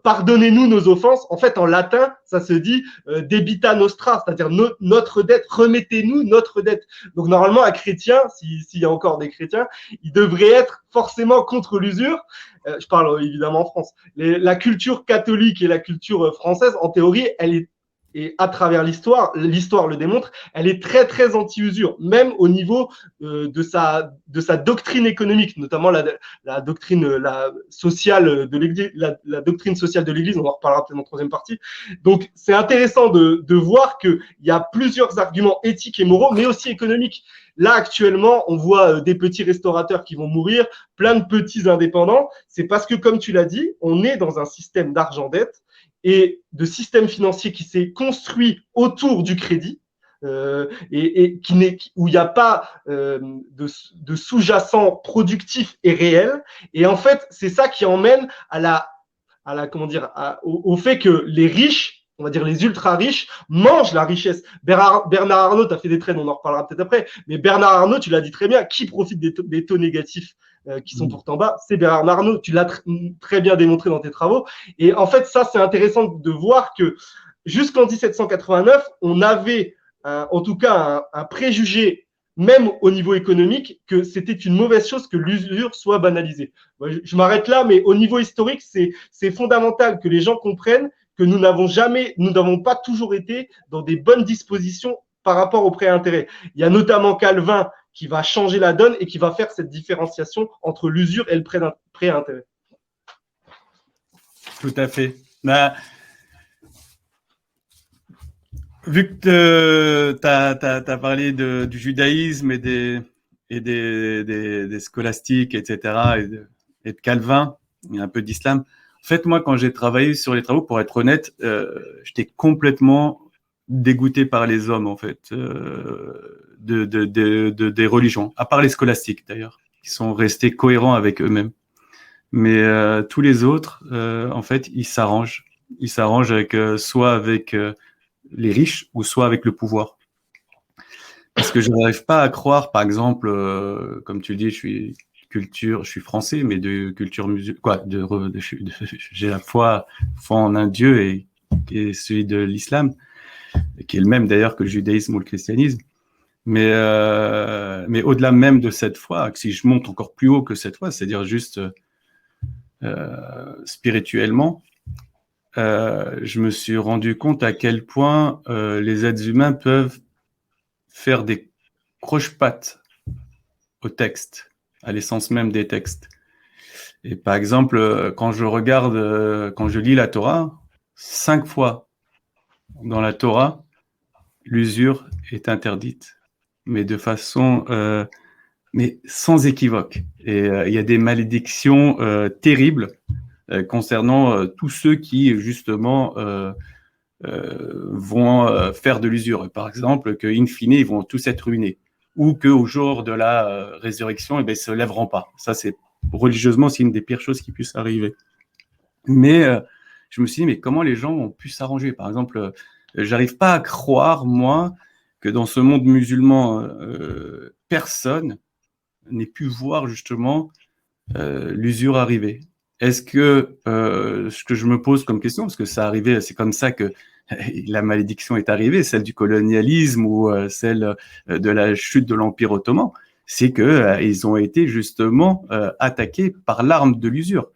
pardonnez-nous nos offenses. En fait, en latin, ça se dit debita nostra, c'est-à-dire notre dette, remettez-nous notre dette. Donc, normalement, un chrétien, s'il y a encore des chrétiens, il devrait être forcément contre l'usure. Je parle évidemment en France. La culture catholique et la culture française, en théorie, elle est, et à travers l'histoire le démontre, elle est très très anti-usure, même au niveau de sa doctrine économique, notamment la doctrine sociale de l'Église, la doctrine sociale de l'Église, on en reparlera peut-être en troisième partie. Donc c'est intéressant de voir qu'il y a plusieurs arguments éthiques et moraux, mais aussi économiques. Là actuellement, on voit des petits restaurateurs qui vont mourir, plein de petits indépendants. C'est parce que, comme tu l'as dit, on est dans un système d'argent-dette et de système financier qui s'est construit autour du crédit et où il n'y a pas de sous-jacent productif et réel. Et en fait, c'est ça qui emmène au fait que les riches, on va dire les ultra riches, mangent la richesse. Bernard Arnault, tu as fait des trades, on en reparlera peut-être après, mais Bernard Arnault, tu l'as dit très bien, qui profite des taux négatifs qui sont pourtant bas, c'est Bernard Arnault. Tu l'as très bien démontré dans tes travaux. Et en fait, ça, c'est intéressant de voir que jusqu'en 1789, on avait en tout cas un préjugé, même au niveau économique, que c'était une mauvaise chose que l'usure soit banalisée. Je m'arrête là, mais au niveau historique, c'est fondamental que les gens comprennent que nous n'avons pas toujours été dans des bonnes dispositions par rapport au prêt à intérêt. Il y a notamment Calvin qui va changer la donne et qui va faire cette différenciation entre l'usure et le prêt à intérêt. Tout à fait. Vu que tu as parlé du judaïsme et des scolastiques, etc., et de Calvin, et un peu d'islam, en fait, moi, quand j'ai travaillé sur les travaux, pour être honnête, j'étais complètement dégoûté par les hommes, en fait, des religions, à part les scolastiques, d'ailleurs, qui sont restés cohérents avec eux-mêmes. Mais tous les autres, en fait, ils s'arrangent. Ils s'arrangent soit avec les riches ou soit avec le pouvoir. Parce que je n'arrive pas à croire, par exemple, comme tu le dis, je suis français, mais de culture musulmane, j'ai la foi en un Dieu et celui de l'islam, qui est le même d'ailleurs que le judaïsme ou le christianisme. Mais au-delà même de cette foi, si je monte encore plus haut que cette foi, c'est-à-dire juste spirituellement, je me suis rendu compte à quel point les êtres humains peuvent faire des croche-pattes au texte, à l'essence même des textes. Et par exemple, quand je lis la Torah, 5 fois dans la Torah, l'usure est interdite, mais de façon, mais sans équivoque. Et il y a des malédictions terribles concernant tous ceux qui justement vont faire de l'usure. Par exemple, que in fine, ils vont tous être ruinés, ou qu'au jour de la résurrection, ils ne se lèveront pas. Ça, religieusement, c'est une des pires choses qui puissent arriver. Mais je me suis dit, mais comment les gens ont pu s'arranger? Par exemple, j'arrive pas à croire, moi, que dans ce monde musulman, personne n'ait pu voir justement l'usure arriver. Est-ce que ce que je me pose comme question, parce que ça arrivait, c'est comme ça que la malédiction est arrivée, celle du colonialisme ou celle de la chute de l'Empire ottoman, c'est que ils ont été justement attaqués par l'arme de l'usure.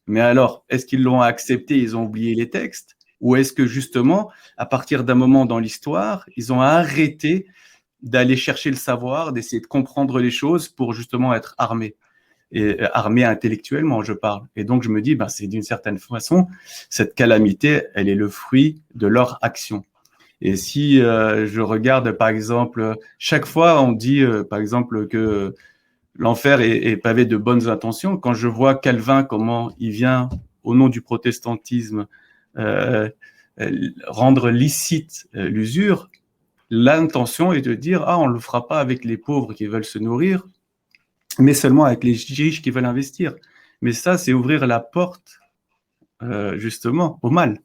Mais alors, est-ce qu'ils l'ont accepté, ils ont oublié les textes, ou est-ce que justement, à partir d'un moment dans l'histoire, ils ont arrêté d'aller chercher le savoir, d'essayer de comprendre les choses pour justement être armés, et armés intellectuellement, je parle. Et donc, je me dis, c'est d'une certaine façon, cette calamité, elle est le fruit de leur action. Et si je regarde, par exemple, chaque fois, on dit, par exemple, que l'enfer est pavé de bonnes intentions. Quand je vois Calvin, comment il vient au nom du protestantisme, rendre licite l'usure, l'intention est de dire on ne le fera pas avec les pauvres qui veulent se nourrir, mais seulement avec les riches qui veulent investir. Mais ça, c'est ouvrir la porte justement au mal.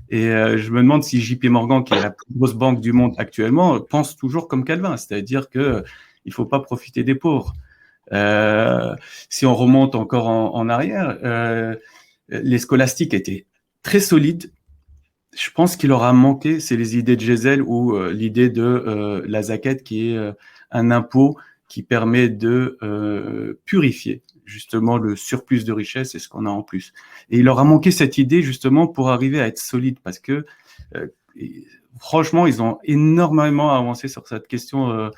Et je me demande si JP Morgan, qui est la plus grosse banque du monde actuellement, pense toujours comme Calvin, c'est-à-dire que il faut pas profiter des pauvres. Si on remonte encore en arrière, les scolastiques étaient très solides. Je pense qu'il leur a manqué, c'est les idées de Gesell ou l'idée de la zakat, qui est un impôt qui permet de purifier justement le surplus de richesse et ce qu'on a en plus. Et il leur a manqué cette idée justement pour arriver à être solide, parce que franchement, ils ont énormément avancé sur cette question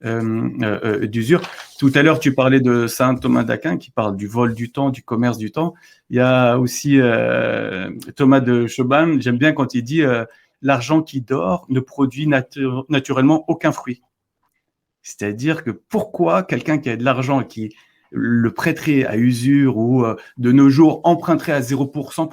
d'usure. Tout à l'heure, tu parlais de saint Thomas d'Aquin qui parle du vol du temps, du commerce du temps. Il y a aussi Thomas de Chauban, j'aime bien quand il dit l'argent qui dort ne produit naturellement aucun fruit. C'est-à-dire que pourquoi quelqu'un qui a de l'argent et qui le prêterait à usure ou de nos jours emprunterait à 0%,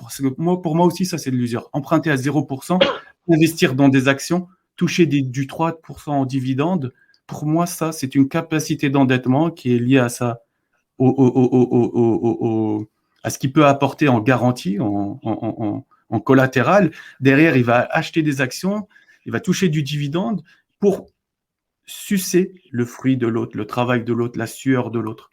pour moi aussi ça c'est de l'usure, emprunter à 0%, investir dans des actions, toucher du 3% en dividendes, pour moi ça c'est une capacité d'endettement qui est liée à ça, à ce qu'il peut apporter en garantie, en collatéral. Derrière il va acheter des actions, il va toucher du dividende pour sucer le fruit de l'autre, le travail de l'autre, la sueur de l'autre.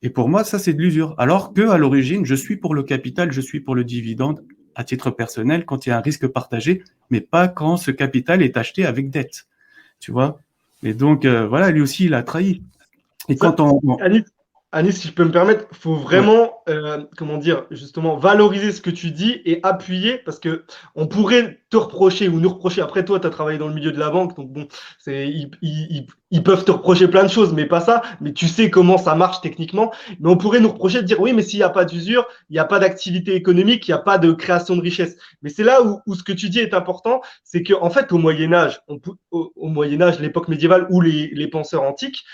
Et pour moi, ça, c'est de l'usure. Alors qu'à l'origine, je suis pour le capital, je suis pour le dividende à titre personnel quand il y a un risque partagé, mais pas quand ce capital est acheté avec dette. Tu vois ? Et donc, voilà, lui aussi, il a trahi. Et quand Anis, si je peux me permettre, il faut vraiment, justement, valoriser ce que tu dis et appuyer, parce que on pourrait te reprocher ou nous reprocher. Après, toi, tu as travaillé dans le milieu de la banque, donc bon, ils peuvent te reprocher plein de choses, mais pas ça. Mais tu sais comment ça marche techniquement. Mais on pourrait nous reprocher de dire oui, mais s'il n'y a pas d'usure, il n'y a pas d'activité économique, il n'y a pas de création de richesse. Mais c'est là où ce que tu dis est important, c'est que en fait, au Moyen-Âge, l'époque médiévale ou les penseurs antiques,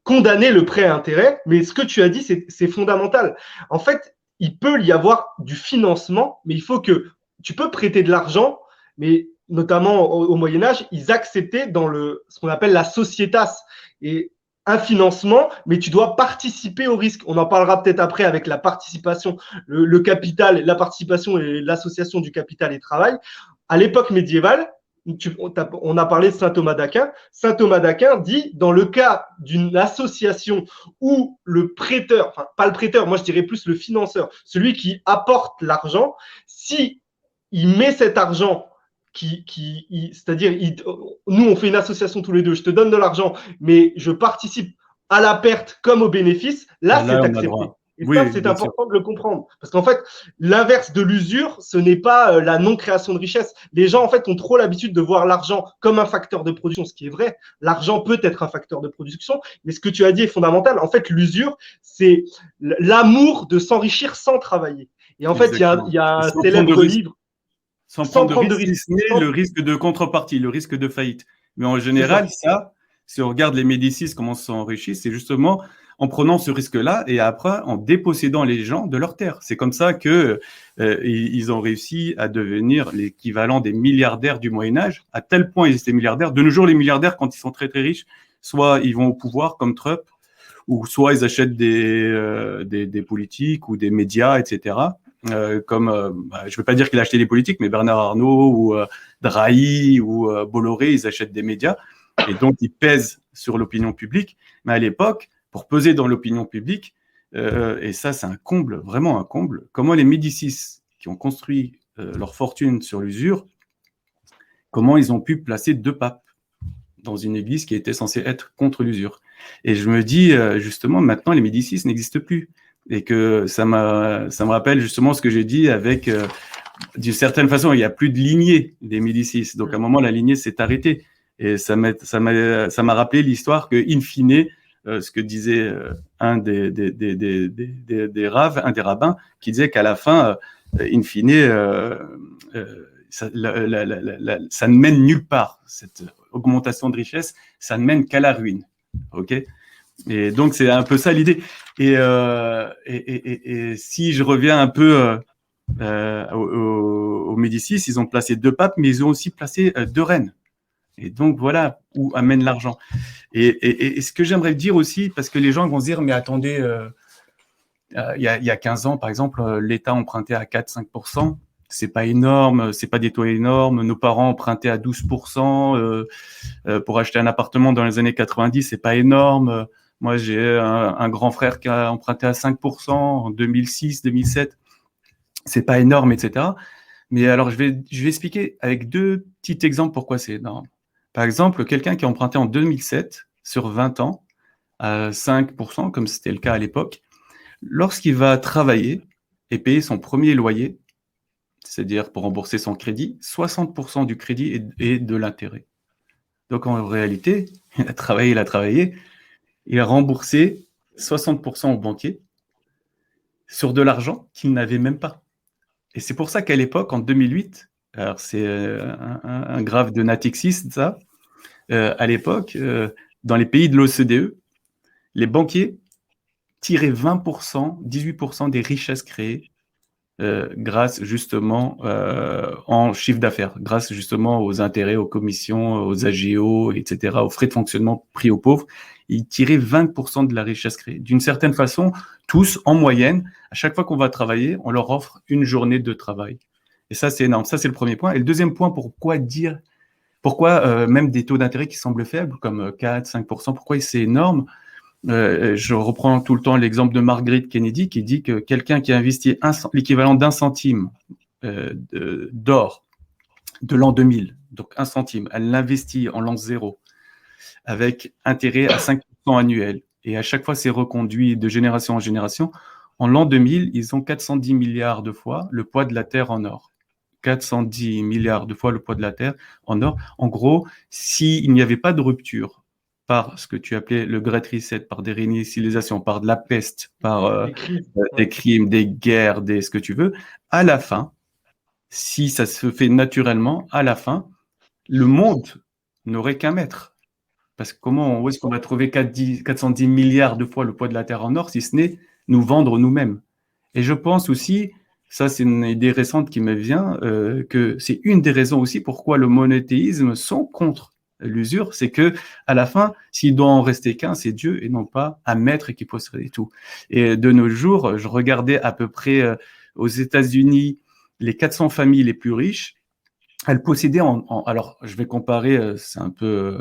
condamner le prêt à intérêt, mais ce que tu as dit, c'est fondamental. En fait, il peut y avoir du financement, mais il faut que tu peux prêter de l'argent, mais notamment au Moyen-Âge, ils acceptaient dans ce qu'on appelle la societas, et un financement, mais tu dois participer au risque. On en parlera peut-être après avec la participation, le capital, la participation et l'association du capital et travail. À l'époque médiévale, on a parlé de saint Thomas d'Aquin. Saint Thomas d'Aquin dit, dans le cas d'une association où le prêteur, enfin pas le prêteur, moi je dirais plus le financeur, celui qui apporte l'argent, si il met cet argent, c'est-à-dire nous on fait une association tous les deux, je te donne de l'argent, mais je participe à la perte comme au bénéfice, là c'est accepté. Et ça, c'est important de le comprendre. Parce qu'en fait, l'inverse de l'usure, ce n'est pas la non-création de richesse. Les gens, en fait, ont trop l'habitude de voir l'argent comme un facteur de production, ce qui est vrai. L'argent peut être un facteur de production, mais ce que tu as dit est fondamental. En fait, l'usure, c'est l'amour de s'enrichir sans travailler. Et en fait, il y a un célèbre livre. Sans prendre de risque, le risque de contrepartie, le risque de faillite. Mais en général, ça, si on regarde les Médicis, comment ils se sont enrichis, c'est justement en prenant ce risque-là et après en dépossédant les gens de leurs terres. C'est comme ça que ils ont réussi à devenir l'équivalent des milliardaires du Moyen-Âge. À tel point ils étaient milliardaires. De nos jours, les milliardaires, quand ils sont très très riches, soit ils vont au pouvoir comme Trump, ou soit ils achètent des politiques ou des médias, etc. Je ne veux pas dire qu'il a acheté des politiques, mais Bernard Arnault ou Drahi ou Bolloré, ils achètent des médias et donc ils pèsent sur l'opinion publique. Mais à l'époque, pour peser dans l'opinion publique, et ça c'est un comble, vraiment un comble, comment les Médicis qui ont construit leur fortune sur l'usure, comment ils ont pu placer 2 papes dans une église qui était censée être contre l'usure. Et je me dis, justement, maintenant les Médicis n'existent plus. Et que ça me rappelle justement ce que j'ai dit avec, d'une certaine façon, il n'y a plus de lignée des Médicis. Donc à un moment, la lignée s'est arrêtée. Et ça m'a rappelé l'histoire que, in fine, ce que disait un des rabbins, qui disait qu'à la fin, in fine, ça ne mène nulle part. Cette augmentation de richesse, ça ne mène qu'à la ruine. Ok ? Et donc c'est un peu ça l'idée. Et si je reviens un peu au Médicis, ils ont placé 2 papes, mais ils ont aussi placé 2 reines. Et donc, voilà où amène l'argent. Et ce que j'aimerais dire aussi, parce que les gens vont se dire, mais attendez, il y a 15 ans, par exemple, l'État empruntait à 4-5%. C'est pas énorme, c'est pas des taux énormes. Nos parents empruntaient à 12% pour acheter un appartement dans les années 90, c'est pas énorme. Moi, j'ai un grand frère qui a emprunté à 5% en 2006, 2007. C'est pas énorme, etc. Mais alors, je vais expliquer avec 2 petits exemples pourquoi c'est énorme. Par exemple, quelqu'un qui a emprunté en 2007 sur 20 ans à 5%, comme c'était le cas à l'époque, lorsqu'il va travailler et payer son premier loyer, c'est-à-dire pour rembourser son crédit, 60% du crédit est de l'intérêt. Donc en réalité, il a travaillé, il a remboursé 60% au banquier sur de l'argent qu'il n'avait même pas. Et c'est pour ça qu'à l'époque, en 2008, alors c'est un graphe de Natixis, ça, à l'époque, dans les pays de l'OCDE, les banquiers tiraient 20%, 18% des richesses créées grâce justement en chiffre d'affaires, grâce justement aux intérêts, aux commissions, aux AGO, etc., aux frais de fonctionnement pris aux pauvres. Ils tiraient 20% de la richesse créée. D'une certaine façon, tous, en moyenne, à chaque fois qu'on va travailler, on leur offre une journée de travail. Et ça, c'est énorme. Ça, c'est le premier point. Et le deuxième point, pourquoi même des taux d'intérêt qui semblent faibles, comme 4-5%, pourquoi c'est énorme? Je reprends tout le temps l'exemple de Marguerite Kennedy qui dit que quelqu'un qui a investi l'équivalent d'1 centime d'or de l'an 2000, donc 1 centime, elle l'investit en l'an 0 avec intérêt à 5% annuel. Et à chaque fois, c'est reconduit de génération en génération. En l'an 2000, ils ont 410 milliards de fois le poids de la Terre en or. 410 milliards de fois le poids de la Terre en or. En gros, s'il n'y avait pas de rupture par ce que tu appelais le Great Reset, par des réinitialisations, par de la peste, par des crimes, des guerres, ce que tu veux, à la fin, si ça se fait naturellement, à la fin, le monde n'aurait qu'un maître. Parce que où est-ce qu'on va trouver 410 milliards de fois le poids de la Terre en or, si ce n'est nous vendre nous-mêmes? Et je pense aussi, ça c'est une idée récente qui me vient, que c'est une des raisons aussi pourquoi le monothéisme sont contre l'usure, c'est que à la fin, s'il doit en rester qu'un, c'est Dieu et non pas un maître qui possédait tout. Et de nos jours, je regardais à peu près aux États-Unis les 400 familles les plus riches. Elles possédaient alors je vais comparer, c'est un peu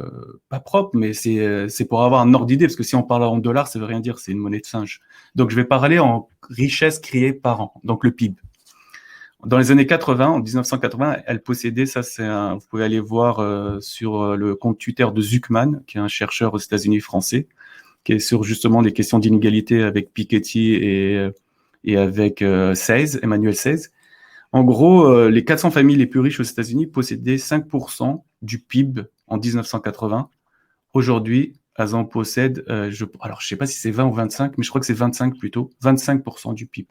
pas propre, mais c'est pour avoir un ordre d'idée, parce que si on parle en dollars, ça veut rien dire, c'est une monnaie de singe. Donc je vais parler en richesse créée par an, donc le PIB. Dans les années 80, en 1980, elles possédaient, vous pouvez aller voir sur le compte Twitter de Zuckman, qui est un chercheur aux États-Unis français, qui est sur justement des questions d'inégalité avec Piketty et avec Emmanuel Saez. En gros, les 400 familles les plus riches aux États-Unis possédaient 5% du PIB en 1980. Aujourd'hui, elles en possèdent, alors je ne sais pas si c'est 20 ou 25, mais je crois que c'est 25 plutôt, 25% du PIB.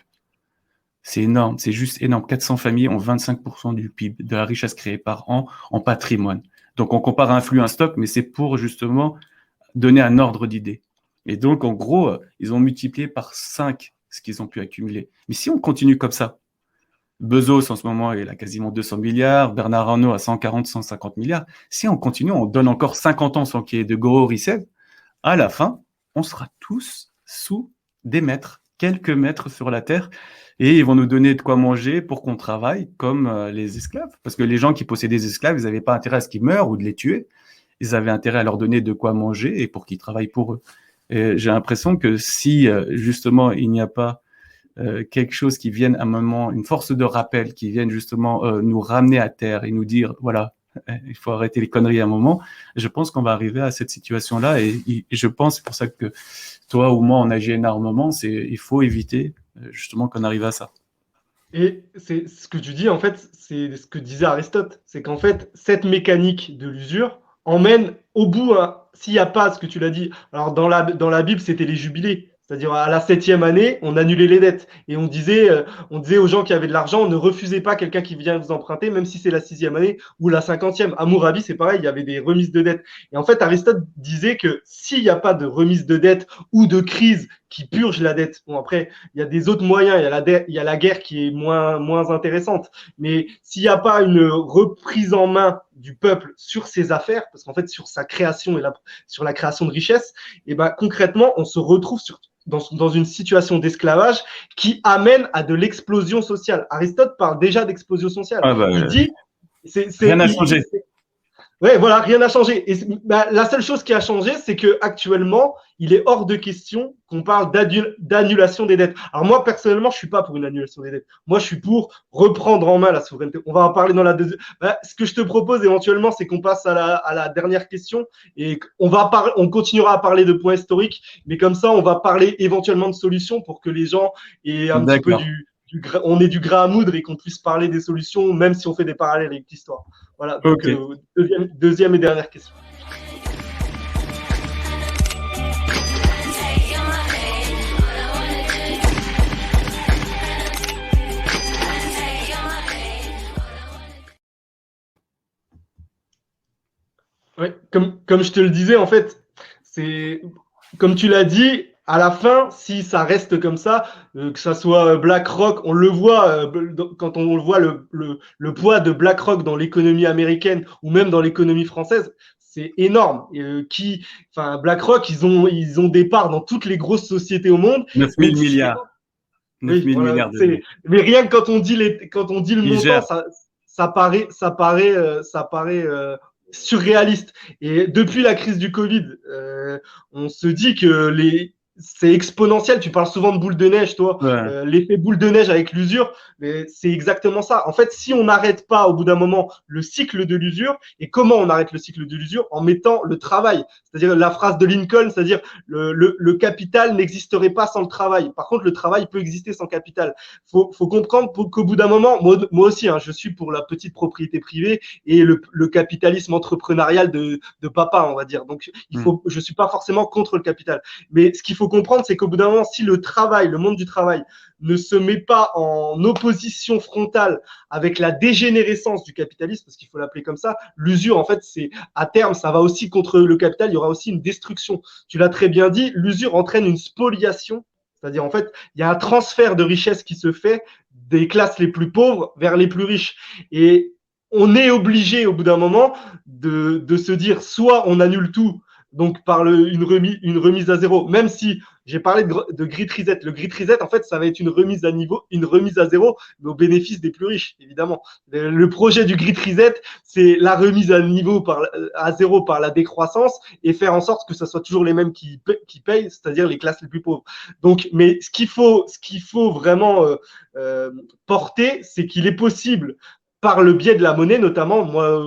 C'est énorme, c'est juste énorme. 400 familles ont 25% du PIB, de la richesse créée par an en patrimoine. Donc on compare un flux, un stock, mais c'est pour justement donner un ordre d'idée. Et donc en gros, ils ont multiplié par 5 ce qu'ils ont pu accumuler. Mais si on continue comme ça, Bezos, en ce moment, il a quasiment 200 milliards. Bernard Arnault a 140, 150 milliards. Si on continue, on donne encore 50 ans sans qu'il y ait de gros reset, à la fin, on sera tous sous des maîtres, quelques maîtres sur la terre, et ils vont nous donner de quoi manger pour qu'on travaille comme les esclaves. Parce que les gens qui possédaient des esclaves, ils n'avaient pas intérêt à ce qu'ils meurent ou de les tuer. Ils avaient intérêt à leur donner de quoi manger et pour qu'ils travaillent pour eux. Et j'ai l'impression que si, justement, il n'y a pas quelque chose qui vienne à un moment, une force de rappel qui vienne justement nous ramener à terre et nous dire, voilà, il faut arrêter les conneries à un moment, je pense qu'on va arriver à cette situation-là et je pense, c'est pour ça que toi ou moi, on agit énormément, il faut éviter justement qu'on arrive à ça. Et c'est ce que tu dis, en fait, c'est ce que disait Aristote, c'est qu'en fait, cette mécanique de l'usure emmène au bout, s'il n'y a pas ce que tu l'as dit, alors dans la Bible, c'était les jubilés. C'est-à-dire, à la 7e année, on annulait les dettes. Et on disait aux gens qui avaient de l'argent, ne refusez pas quelqu'un qui vient vous emprunter, même si c'est la 6e année ou la 50e. Hammurabi, c'est pareil, il y avait des remises de dettes. Et en fait, Aristote disait que s'il n'y a pas de remise de dettes ou de crise qui purge la dette. Bon, après, il y a des autres moyens. Il y a la guerre qui est moins intéressante. Mais s'il n'y a pas une reprise en main du peuple sur ses affaires, parce qu'en fait, sur sa création et sur la création de richesse, et ben, concrètement, on se retrouve dans une situation d'esclavage qui amène à de l'explosion sociale. Aristote parle déjà d'explosion sociale. Il dit, rien n'a changé. Ouais, voilà, rien n'a changé. Et la seule chose qui a changé, c'est que actuellement, il est hors de question qu'on parle d'annulation des dettes. Alors moi, personnellement, je suis pas pour une annulation des dettes. Moi, je suis pour reprendre en main la souveraineté. On va en parler dans la deuxième. Ce que je te propose éventuellement, c'est qu'on passe à la dernière question et on continuera à parler de points historiques, mais comme ça, on va parler éventuellement de solutions pour que les gens aient un petit peu on ait du grain à moudre et qu'on puisse parler des solutions, même si on fait des parallèles avec l'histoire. Voilà, donc deuxième et dernière question. Ouais, comme je te le disais, en fait, c'est comme tu l'as dit, à la fin, si ça reste comme ça, que ça soit BlackRock, on le voit quand on voit le poids de BlackRock dans l'économie américaine ou même dans l'économie française, c'est énorme. BlackRock, ils ont des parts dans toutes les grosses sociétés au monde. 9 000 milliards. 9 000 milliards de... Mais rien que quand on dit le montant, ça paraît surréaliste. Et depuis la crise du Covid, on se dit que c'est exponentiel. Tu parles souvent de boule de neige, toi. Ouais. L'effet boule de neige avec l'usure, mais c'est exactement ça. En fait, si on n'arrête pas au bout d'un moment le cycle de l'usure, et comment on arrête le cycle de l'usure? En mettant le travail. C'est-à-dire la phrase de Lincoln, c'est-à-dire le capital n'existerait pas sans le travail. Par contre, le travail peut exister sans capital. Faut comprendre qu'au bout d'un moment, moi aussi, hein, je suis pour la petite propriété privée et le capitalisme entrepreneurial de papa, on va dire. Donc, je suis pas forcément contre le capital. Mais ce qu'il faut comprendre, c'est qu'au bout d'un moment, si le monde du travail ne se met pas en opposition frontale avec la dégénérescence du capitalisme, parce qu'il faut l'appeler comme ça, l'usure, en fait, c'est à terme, ça va aussi contre le capital, il y aura aussi une destruction. Tu l'as très bien dit, l'usure entraîne une spoliation, c'est-à-dire, en fait, il y a un transfert de richesse qui se fait des classes les plus pauvres vers les plus riches. Et on est obligé, au bout d'un moment, de se dire, soit on annule tout, donc par une remise à zéro, même si j'ai parlé de Great Reset. Le Great Reset, en fait, ça va être une remise à zéro, mais au bénéfice des plus riches, évidemment. Le projet du Great Reset, c'est la remise à zéro par la décroissance et faire en sorte que ça soit toujours les mêmes qui payent, c'est-à-dire les classes les plus pauvres. Donc, mais ce qu'il faut vraiment porter, c'est qu'il est possible, par le biais de la monnaie, notamment, moi,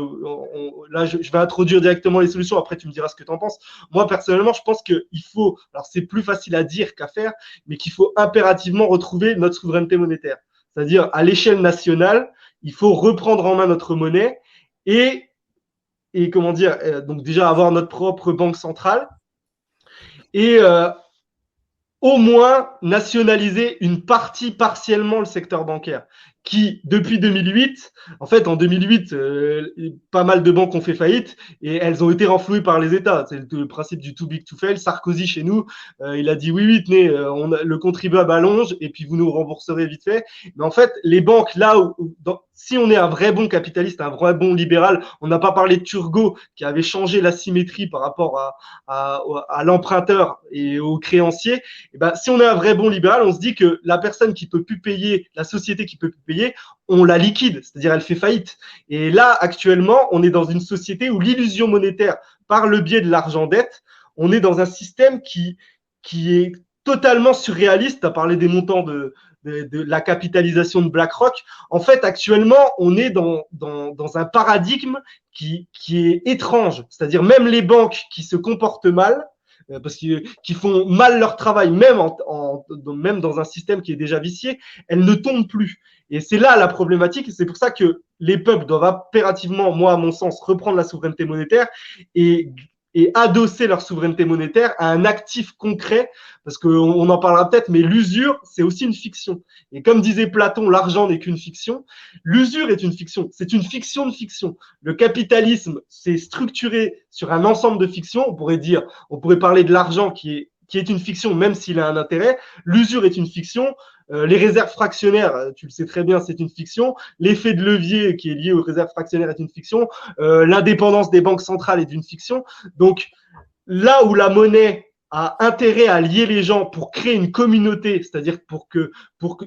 là, je vais introduire directement les solutions, après tu me diras ce que tu en penses. Moi, personnellement, je pense qu'il faut, alors c'est plus facile à dire qu'à faire, mais qu'il faut impérativement retrouver notre souveraineté monétaire. C'est-à-dire, à l'échelle nationale, il faut reprendre en main notre monnaie et comment dire, donc déjà avoir notre propre banque centrale et au moins nationaliser une partie partiellement le secteur bancaire qui, depuis 2008, en fait, en 2008, pas mal de banques ont fait faillite et elles ont été renflouées par les États. C'est le principe du too big to fail. Sarkozy, chez nous, il a dit oui, tenez, le contribuable allonge et puis vous nous rembourserez vite fait. Mais en fait, les banques, là si on est un vrai bon capitaliste, un vrai bon libéral, on n'a pas parlé de Turgot qui avait changé la symétrie par rapport à l'emprunteur et au créancier. Et ben, si on est un vrai bon libéral, on se dit que la personne qui peut plus payer, la société qui peut plus payer, on la liquide, c'est-à-dire elle fait faillite. Et là, actuellement, on est dans une société où l'illusion monétaire, par le biais de l'argent-dette, on est dans un système qui est totalement surréaliste. Tu as parlé des montants de la capitalisation de BlackRock. En fait, actuellement, on est dans un paradigme qui est étrange. C'est-à-dire même les banques qui se comportent mal, parce qu'ils font mal leur travail, même dans un système qui est déjà vicié, elles ne tombent plus. Et c'est là la problématique. Et c'est pour ça que les peuples doivent impérativement, moi, à mon sens, reprendre la souveraineté monétaire et adosser leur souveraineté monétaire à un actif concret, parce qu'on en parlera peut-être, mais l'usure, c'est aussi une fiction. Et comme disait Platon, l'argent n'est qu'une fiction. L'usure est une fiction. C'est une fiction de fiction. Le capitalisme, c'est structuré sur un ensemble de fictions. On pourrait parler de l'argent qui qui est une fiction, même s'il a un intérêt. L'usure est une fiction. Les réserves fractionnaires, tu le sais très bien, c'est une fiction. L'effet de levier qui est lié aux réserves fractionnaires est une fiction. L'indépendance des banques centrales est une fiction. Donc, là où la monnaie a intérêt à lier les gens pour créer une communauté, c'est-à-dire pour que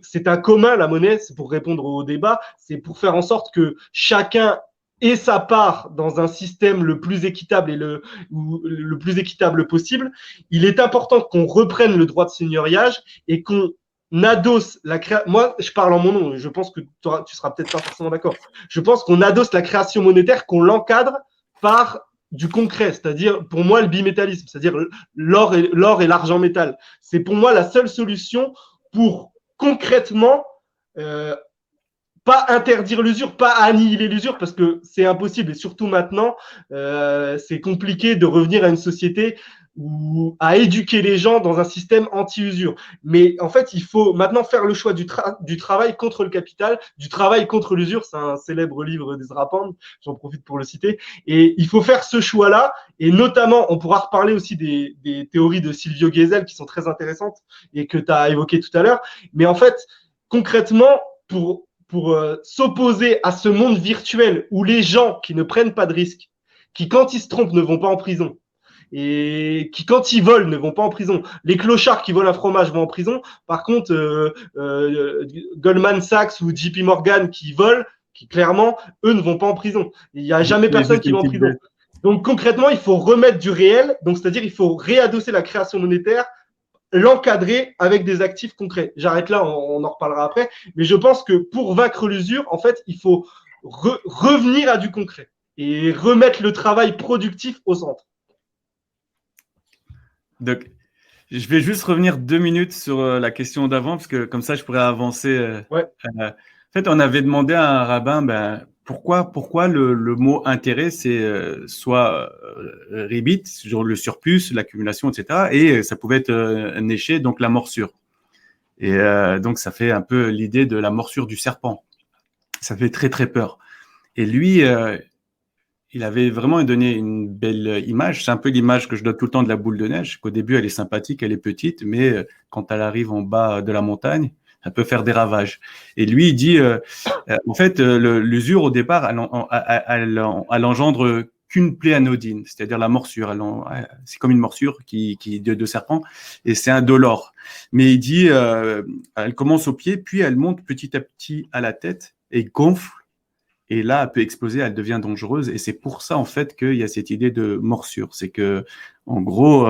c'est un commun, la monnaie, c'est pour répondre au débat, c'est pour faire en sorte que chacun ait sa part dans un système le plus équitable et le plus équitable possible. Il est important qu'on reprenne le droit de seigneuriage et qu'on adosse la création. Moi, je parle en mon nom, je pense que tu seras peut-être pas forcément d'accord. Je pense qu'on adosse la création monétaire, qu'on l'encadre par du concret, c'est-à-dire pour moi le bimétallisme, c'est-à-dire l'or et l'argent métal. C'est pour moi la seule solution pour concrètement pas interdire l'usure, pas annihiler l'usure, parce que c'est impossible, et surtout maintenant, c'est compliqué de revenir à une société ou à éduquer les gens dans un système anti-usure. Mais en fait, il faut maintenant faire le choix du travail contre le capital, du travail contre l'usure. C'est un célèbre livre d'Ezra Pound, j'en profite pour le citer. Et il faut faire ce choix-là, et notamment, on pourra reparler aussi des théories de Silvio Gesell qui sont très intéressantes et que tu as évoquées tout à l'heure. Mais en fait, concrètement, pour s'opposer à ce monde virtuel où les gens qui ne prennent pas de risques, qui quand ils se trompent ne vont pas en prison, et qui quand ils volent ne vont pas en prison. Les clochards qui volent un fromage vont en prison. Par contre, Goldman Sachs ou JP Morgan qui volent, qui clairement, eux ne vont pas en prison. Il n'y a jamais personne qui va en prison. Donc concrètement, il faut remettre du réel, donc c'est-à-dire il faut réadosser la création monétaire, l'encadrer avec des actifs concrets. J'arrête là, on en reparlera après. Mais je pense que pour vaincre l'usure, en fait, il faut revenir à du concret et remettre le travail productif au centre. Donc, je vais juste revenir 2 minutes sur la question d'avant, parce que comme ça, je pourrais avancer. Ouais. En fait, on avait demandé à un rabbin, pourquoi le mot intérêt, c'est soit ribit, genre le surplus, l'accumulation, etc. Et ça pouvait être néché, donc la morsure. Et donc, ça fait un peu l'idée de la morsure du serpent. Ça fait très, très peur. Et lui, il avait vraiment donné une belle image. C'est un peu l'image que je donne tout le temps de la boule de neige, qu'au début, elle est sympathique, elle est petite, mais quand elle arrive en bas de la montagne, elle peut faire des ravages. Et lui, il dit, en fait, l'usure, au départ, elle engendre qu'une plaie anodine, c'est-à-dire la morsure. C'est comme une morsure de serpent, et c'est indolore. Mais il dit, elle commence au pied, puis elle monte petit à petit à la tête et gonfle. Et là, elle peut exploser, elle devient dangereuse. Et c'est pour ça, en fait, qu'il y a cette idée de morsure. C'est que, en gros,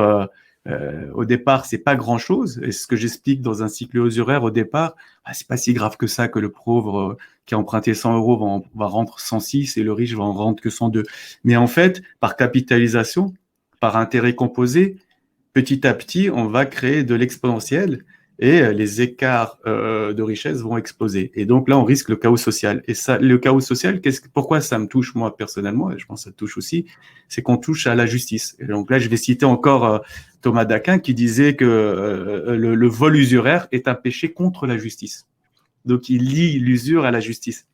au départ, c'est pas grand-chose. Et ce que j'explique dans un cycle usuraire, au départ, c'est pas si grave que ça que le pauvre qui a emprunté 100 € va rendre 106 et le riche va en rendre que 102. Mais en fait, par capitalisation, par intérêt composé, petit à petit, on va créer de l'exponentiel. Et les écarts de richesse vont exploser. Et donc là, on risque le chaos social. Et ça, le chaos social, pourquoi ça me touche moi personnellement, et je pense que ça touche aussi, c'est qu'on touche à la justice. Et donc là, je vais citer encore Thomas d'Aquin qui disait que le vol usuraire est un péché contre la justice. Donc il lie l'usure à la justice.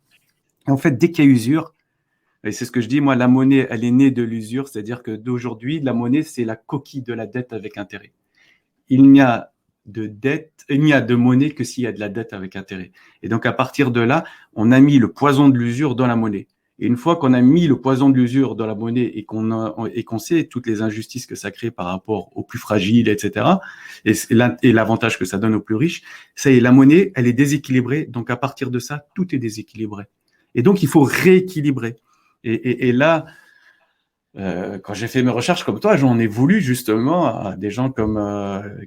Et en fait, dès qu'il y a usure, et c'est ce que je dis, moi, la monnaie, elle est née de l'usure, c'est-à-dire que d'aujourd'hui, la monnaie, c'est la coquille de la dette avec intérêt. Il n'y a de monnaie que s'il y a de la dette avec intérêt. Et donc, à partir de là, on a mis le poison de l'usure dans la monnaie. Et une fois qu'on a mis le poison de l'usure dans la monnaie et qu'on sait toutes les injustices que ça crée par rapport aux plus fragiles, etc., et l'avantage que ça donne aux plus riches, ça y est, la monnaie, elle est déséquilibrée. Donc, à partir de ça, tout est déséquilibré. Et donc, il faut rééquilibrer. Et là, quand j'ai fait mes recherches comme toi, j'en ai voulu justement à des gens comme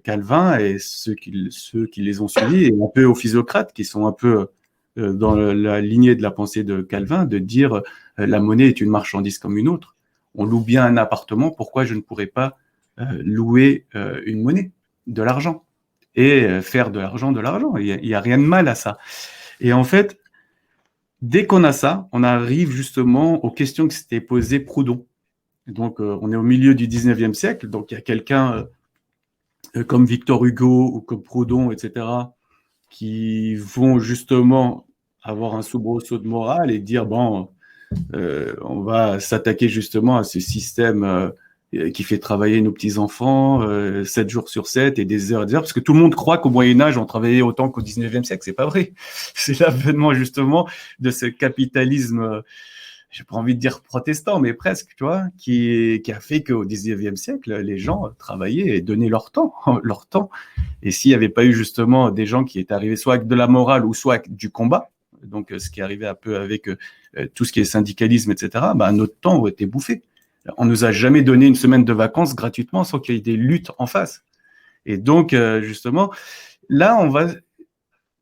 Calvin et ceux qui les ont suivis, et un peu aux physocrates qui sont un peu dans la lignée de la pensée de Calvin, de dire la monnaie est une marchandise comme une autre. On loue bien un appartement, pourquoi je ne pourrais pas louer une monnaie, de l'argent, et faire de l'argent de l'argent. Il y a rien de mal à ça. Et en fait, dès qu'on a ça, on arrive justement aux questions que s'était posées Proudhon. Donc, on est au milieu du 19e siècle, donc il y a quelqu'un comme Victor Hugo ou comme Proudhon, etc., qui vont justement avoir un soubresaut de morale et dire, bon, on va s'attaquer justement à ce système qui fait travailler nos petits-enfants 7 jours sur 7 et des heures, parce que tout le monde croit qu'au Moyen-Âge, on travaillait autant qu'au 19e siècle. C'est pas vrai. C'est l'avènement justement de ce capitalisme, j'ai pas envie de dire protestant, mais presque, tu vois, qui a fait qu'au 19e siècle, les gens travaillaient et donnaient leur temps, leur temps. Et s'il n'y avait pas eu justement des gens qui étaient arrivés soit avec de la morale ou soit avec du combat, donc ce qui arrivait un peu avec tout ce qui est syndicalisme, etc., bah, notre temps aurait été bouffé. On nous a jamais donné une semaine de vacances gratuitement sans qu'il y ait des luttes en face. Et donc, justement, là, on va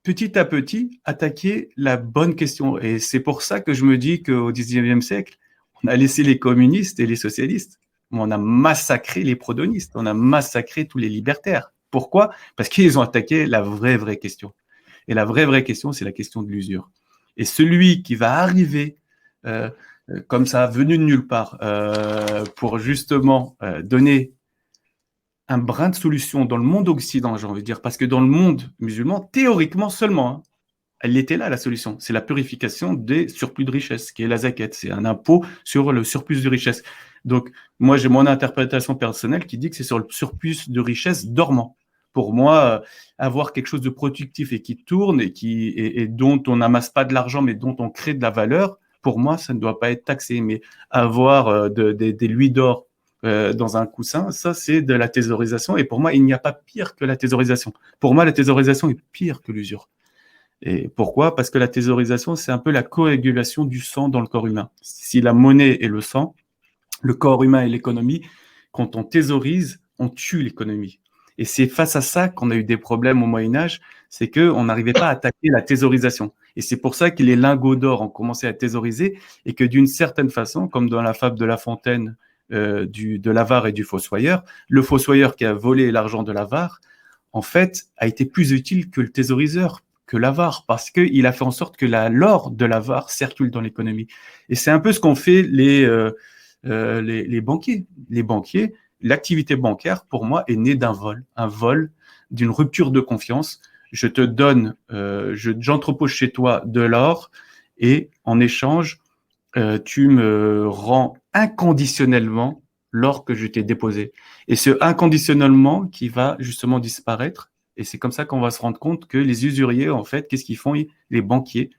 petit à petit attaquer la bonne question. Et c'est pour ça que je me dis qu'au 19e siècle, on a laissé les communistes et les socialistes. On a massacré les proudhonistes. On a massacré tous les libertaires. Pourquoi ? Parce qu'ils ont attaqué la vraie question. Et la vraie question, c'est la question de l'usure. Et celui qui va arriver comme ça, venu de nulle part, pour justement donner un brin de solution dans le monde occidental, j'ai envie de dire, parce que dans le monde musulman, théoriquement seulement, hein, elle était là, la solution. C'est la purification des surplus de richesse, qui est la zakat. C'est un impôt sur le surplus de richesse. Donc, moi, j'ai mon interprétation personnelle qui dit que c'est sur le surplus de richesse dormant. Pour moi, avoir quelque chose de productif et qui tourne et dont on n'amasse pas de l'argent, mais dont on crée de la valeur, pour moi, ça ne doit pas être taxé. Mais avoir des louis d'or dans un coussin, ça, c'est de la thésaurisation. Et pour moi, il n'y a pas pire que la thésaurisation. Pour moi, la thésaurisation est pire que l'usure. Et pourquoi ? Parce que la thésaurisation, c'est un peu la coagulation du sang dans le corps humain. Si la monnaie est le sang, le corps humain et l'économie, quand on thésaurise, on tue l'économie. Et c'est face à ça qu'on a eu des problèmes au Moyen-Âge, c'est qu'on n'arrivait pas à attaquer la thésaurisation. Et c'est pour ça que les lingots d'or ont commencé à thésauriser et que d'une certaine façon, comme dans la fable de La Fontaine, de l'avare et du fossoyeur, le fossoyeur qui a volé l'argent de l'avare, en fait, a été plus utile que le thésauriseur, que l'avare, parce qu'il a fait en sorte que l'or de l'avare circule dans l'économie. Et c'est un peu ce qu'ont fait les banquiers. Les banquiers, l'activité bancaire, pour moi, est née d'un vol. Un vol, d'une rupture de confiance. Je te donne, j'entrepose chez toi de l'or et en échange, tu me rends inconditionnellement l'or que je t'ai déposé. Et ce inconditionnellement qui va justement disparaître. Et c'est comme ça qu'on va se rendre compte que les usuriers, en fait, qu'est-ce qu'ils font ? Les banquiers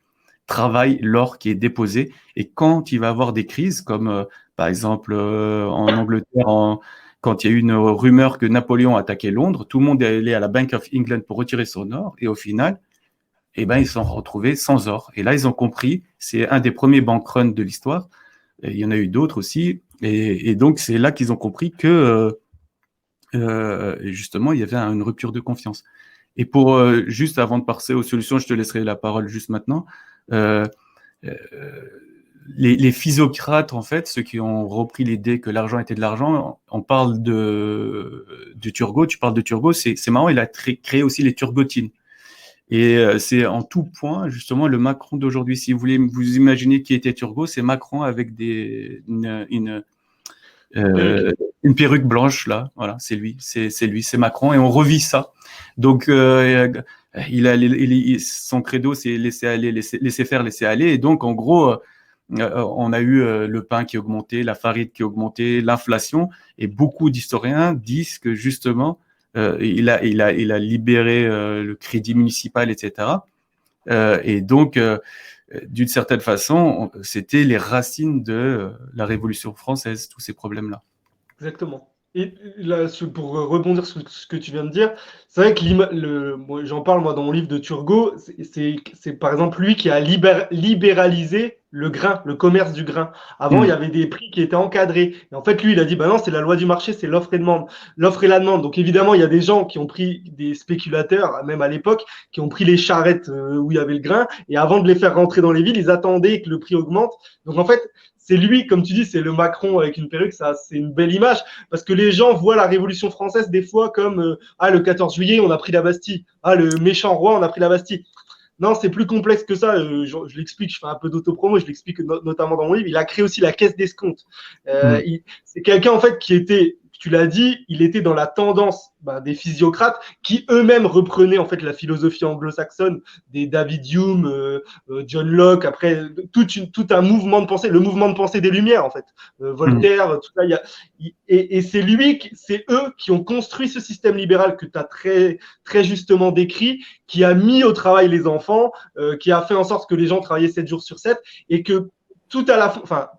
travaillent l'or qui est déposé. Et quand il va y avoir des crises, comme par exemple en Angleterre, quand il y a eu une rumeur que Napoléon attaquait Londres, tout le monde est allé à la Bank of England pour retirer son or. Et au final, eh ben, ils se sont retrouvés sans or. Et là, ils ont compris, c'est un des premiers bank runs de l'histoire. Et il y en a eu d'autres aussi. Et donc, c'est là qu'ils ont compris que justement, il y avait une rupture de confiance. Et pour juste avant de passer aux solutions, je te laisserai la parole juste maintenant. Les physiocrates, en fait, ceux qui ont repris l'idée que l'argent était de l'argent, on parle de Turgot, tu parles de Turgot, c'est marrant, il a créé aussi les turgotines. Et c'est en tout point, justement, le Macron d'aujourd'hui. Si vous voulez vous imaginer qui était Turgot, c'est Macron avec une perruque blanche, là. Voilà, c'est lui, c'est Macron. Et on revit ça. Donc, son credo, c'est laisser aller, laisser faire, laisser aller. Et donc, en gros, on a eu le pain qui a augmenté, la farine qui a augmenté, l'inflation. Et beaucoup d'historiens disent que, justement, il a libéré le crédit municipal, etc. Et donc, d'une certaine façon, c'était les racines de la Révolution française, tous ces problèmes-là. Exactement. Et là, pour rebondir sur ce que tu viens de dire, c'est vrai que moi, j'en parle moi dans mon livre de Turgot, c'est par exemple lui qui a libéralisé le grain, le commerce du grain. Avant, il y avait des prix qui étaient encadrés. Et en fait, lui, il a dit, bah non, c'est la loi du marché, c'est l'offre et la demande. Donc évidemment, il y a des gens qui ont pris, des spéculateurs, même à l'époque, qui ont pris les charrettes où il y avait le grain, et avant de les faire rentrer dans les villes, ils attendaient que le prix augmente. Donc en fait, c'est lui, comme tu dis, c'est le Macron avec une perruque, ça, c'est une belle image, parce que les gens voient la Révolution française des fois comme le 14 juillet, on a pris la Bastille, le méchant roi, on a pris la Bastille. Non, c'est plus complexe que ça. Je l'explique, je fais un peu d'autopromo, je l'explique notamment dans mon livre. Il a créé aussi la caisse d'escompte. C'est quelqu'un en fait qui était, tu l'as dit, il était dans la tendance des physiocrates qui eux-mêmes reprenaient en fait la philosophie anglo-saxonne des David Hume, John Locke, après tout un mouvement de pensée, le mouvement de pensée des Lumières en fait, Voltaire, tout ça. Et c'est c'est eux qui ont construit ce système libéral que tu as très, très justement décrit, qui a mis au travail les enfants, qui a fait en sorte que les gens travaillaient 7 jours sur 7 et que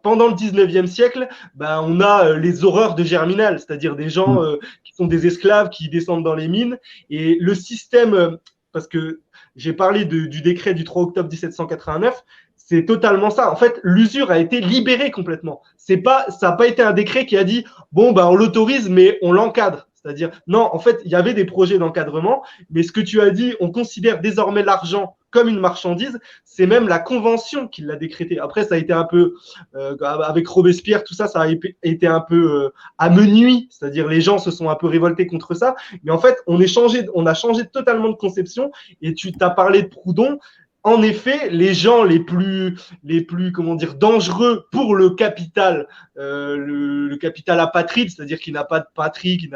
pendant le 19e siècle, on a les horreurs de Germinal, c'est-à-dire des gens qui sont des esclaves, qui descendent dans les mines. Et le système, parce que j'ai parlé du décret du 3 octobre 1789, c'est totalement ça. En fait, l'usure a été libérée complètement. Ça n'a pas été un décret qui a dit bon, on l'autorise, mais on l'encadre. C'est-à-dire, non, en fait, il y avait des projets d'encadrement, mais ce que tu as dit, on considère désormais l'argent comme une marchandise, c'est même la Convention qui l'a décrété. Après, ça a été un peu, avec Robespierre, tout ça, ça a été un peu amenuis, c'est-à-dire les gens se sont un peu révoltés contre ça, mais en fait, on a changé totalement de conception, et tu t'as parlé de Proudhon. En effet, les gens les plus dangereux pour le capital, le capital apatride, c'est-à-dire qui n'a pas de patrie,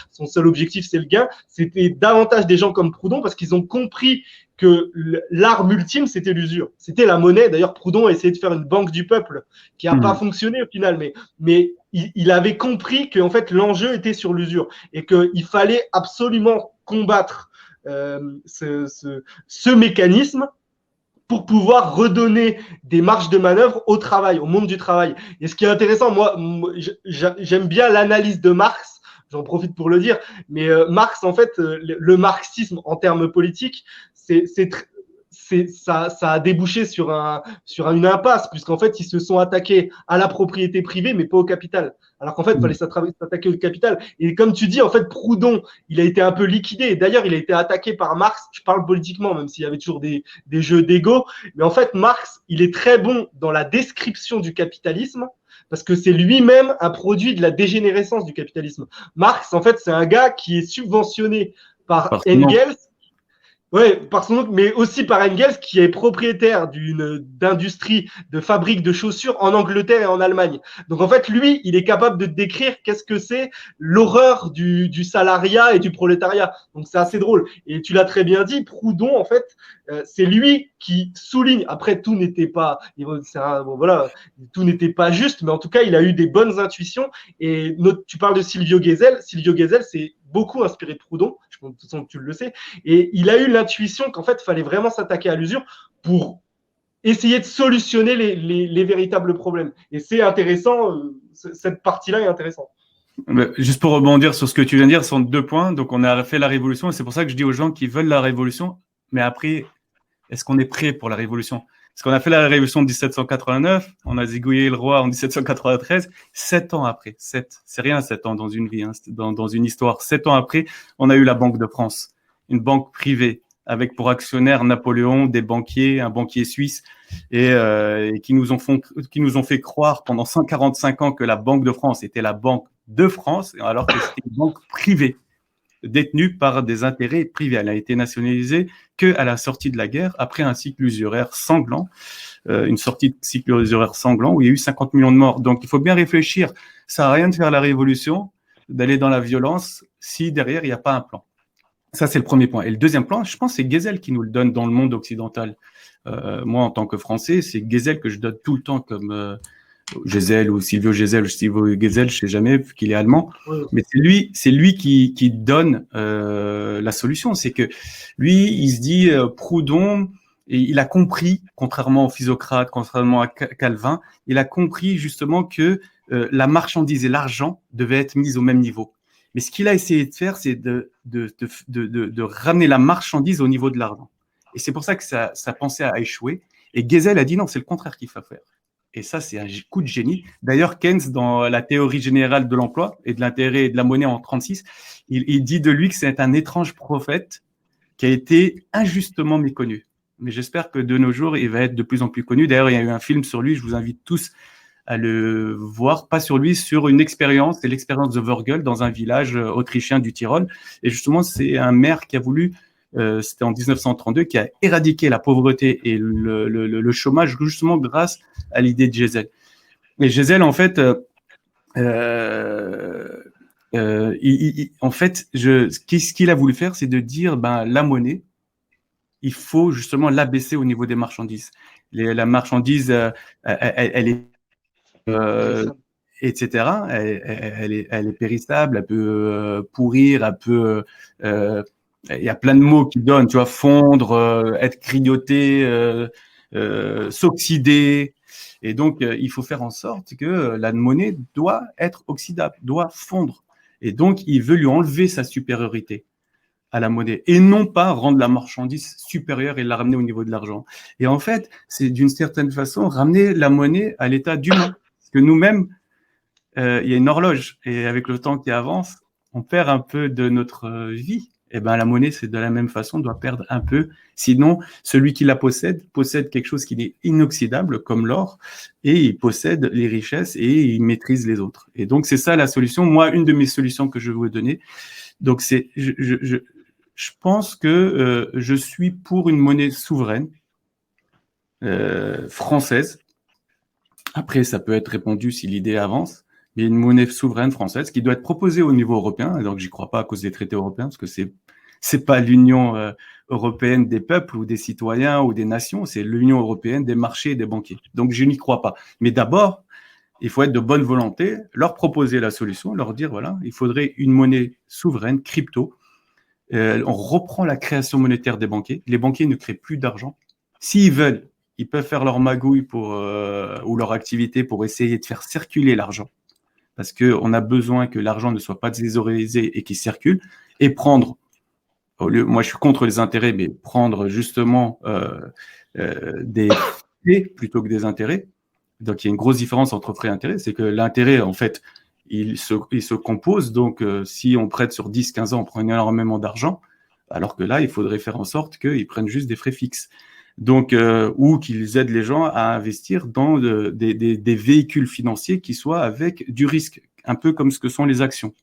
son seul objectif c'est le gain, c'était davantage des gens comme Proudhon parce qu'ils ont compris que l'arme ultime c'était l'usure, c'était la monnaie. D'ailleurs, Proudhon a essayé de faire une banque du peuple qui n'a pas fonctionné au final, mais il avait compris que en fait l'enjeu était sur l'usure et qu'il fallait absolument combattre ce mécanisme pour pouvoir redonner des marges de manœuvre au travail, au monde du travail. Et ce qui est intéressant, moi j'aime bien l'analyse de Marx, j'en profite pour le dire, mais Marx, en fait, le marxisme en termes politiques, ça a débouché sur une impasse, puisqu'en fait, ils se sont attaqués à la propriété privée, mais pas au capital. Alors qu'en fait, il fallait s'attaquer au capital. Et comme tu dis, en fait, Proudhon, il a été un peu liquidé. D'ailleurs, il a été attaqué par Marx. Je parle politiquement, même s'il y avait toujours des jeux d'ego. Mais en fait, Marx, il est très bon dans la description du capitalisme, parce que c'est lui-même un produit de la dégénérescence du capitalisme. Marx, en fait, c'est un gars qui est subventionné par Engels. Ouais, par son oncle, mais aussi par Engels, qui est propriétaire d'industrie de fabrique de chaussures en Angleterre et en Allemagne. Donc en fait, lui, il est capable de décrire qu'est-ce que c'est l'horreur du salariat et du prolétariat. Donc c'est assez drôle. Et tu l'as très bien dit, Proudhon, en fait, c'est lui qui souligne. Après, tout n'était pas, tout n'était pas juste, mais en tout cas, il a eu des bonnes intuitions. Et tu parles de Silvio Gesell. Silvio Gesell, c'est beaucoup inspiré de Proudhon, je pense de toute façon que tu le sais, et il a eu l'intuition qu'en fait, il fallait vraiment s'attaquer à l'usure pour essayer de solutionner les véritables problèmes. Et c'est intéressant, cette partie-là est intéressante. Juste pour rebondir sur ce que tu viens de dire, ce sont 2 points. Donc, on a fait la révolution, et c'est pour ça que je dis aux gens qui veulent la révolution, mais après, est-ce qu'on est prêt pour la révolution ? Parce qu'on a fait la révolution de 1789, on a zigouillé le roi en 1793, 7 ans après, c'est rien 7 ans dans une vie, dans une histoire. 7 ans après, on a eu la Banque de France, une banque privée, avec pour actionnaire Napoléon, des banquiers, un banquier suisse, et qui nous ont fait croire pendant 145 ans que la Banque de France était la Banque de France, alors que c'était une banque privée, détenue par des intérêts privés. Elle a été nationalisée qu'à la sortie de la guerre, après un cycle usuraire sanglant, une sortie de cycle usuraire sanglant où il y a eu 50 millions de morts. Donc, il faut bien réfléchir. Ça n'a rien de faire la révolution, d'aller dans la violence, si derrière, il n'y a pas un plan. Ça, c'est le premier point. Et le deuxième plan, je pense, c'est Gesell qui nous le donne dans le monde occidental. Moi, en tant que Français, c'est Gesell que je donne tout le temps comme Gesell ou Silvio Gesell ou Silvio Gesell, je sais jamais, vu qu'il est allemand. Mais c'est lui qui donne la solution. C'est que lui, il se dit Proudhon, et il a compris, contrairement aux physiocrates, contrairement à Calvin, il a compris justement que la marchandise et l'argent devaient être mis au même niveau. Mais ce qu'il a essayé de faire, c'est de ramener la marchandise au niveau de l'argent. Et c'est pour ça que sa pensée a échoué. Et Gesell a dit non, c'est le contraire qu'il faut faire. Et ça, c'est un coup de génie. D'ailleurs, Keynes, dans la théorie générale de l'emploi et de l'intérêt et de la monnaie en 1936, il dit de lui que c'est un étrange prophète qui a été injustement méconnu. Mais j'espère que de nos jours, il va être de plus en plus connu. D'ailleurs, il y a eu un film sur lui, je vous invite tous à le voir, pas sur lui, sur une expérience, c'est l'expérience de Wörgl dans un village autrichien du Tyrol. Et justement, c'est un maire qui a voulu, c'était en 1932, qui a éradiqué la pauvreté et le chômage justement grâce à l'idée de Gesell. Et Gesell, en fait, En fait, ce qu'il a voulu faire, c'est de dire, la monnaie, il faut justement l'abaisser au niveau des marchandises. La marchandise, elle est, etc. Elle est périssable, elle peut pourrir, elle peut. Il y a plein de mots qui donnent, tu vois, fondre, être grignoté, s'oxyder. Et donc, il faut faire en sorte que la monnaie doit être oxydable, doit fondre. Et donc, il veut lui enlever sa supériorité à la monnaie et non pas rendre la marchandise supérieure et la ramener au niveau de l'argent. Et en fait, c'est d'une certaine façon ramener la monnaie à l'état d'humain. Parce que nous-mêmes, il y a une horloge et avec le temps qui avance, on perd un peu de notre vie. Et la monnaie, c'est de la même façon, doit perdre un peu. Sinon, celui qui la possède quelque chose qui est inoxydable, comme l'or, et il possède les richesses et il maîtrise les autres. Et donc, c'est ça la solution. Moi, une de mes solutions que je veux vous donner, donc c'est, je pense que je suis pour une monnaie souveraine française. Après, ça peut être répondu si l'idée avance. Il y a une monnaie souveraine française qui doit être proposée au niveau européen. Donc, j'y crois pas à cause des traités européens, parce que c'est pas l'Union européenne des peuples ou des citoyens ou des nations, c'est l'Union européenne des marchés et des banquiers. Donc, je n'y crois pas. Mais d'abord, il faut être de bonne volonté, leur proposer la solution, leur dire, voilà, il faudrait une monnaie souveraine, crypto. On reprend la création monétaire des banquiers. Les banquiers ne créent plus d'argent. S'ils veulent, ils peuvent faire leur magouille ou leur activité pour essayer de faire circuler l'argent. Parce qu'on a besoin que l'argent ne soit pas désorisé et qu'il circule, et prendre, moi je suis contre les intérêts, mais prendre justement des frais plutôt que des intérêts. Donc il y a une grosse différence entre frais et intérêts, c'est que l'intérêt, en fait, il se compose, donc si on prête sur 10-15 ans, on prend énormément d'argent, alors que là, il faudrait faire en sorte qu'ils prennent juste des frais fixes. Donc, ou qu'ils aident les gens à investir dans des véhicules financiers qui soient avec du risque, un peu comme ce que sont les actions.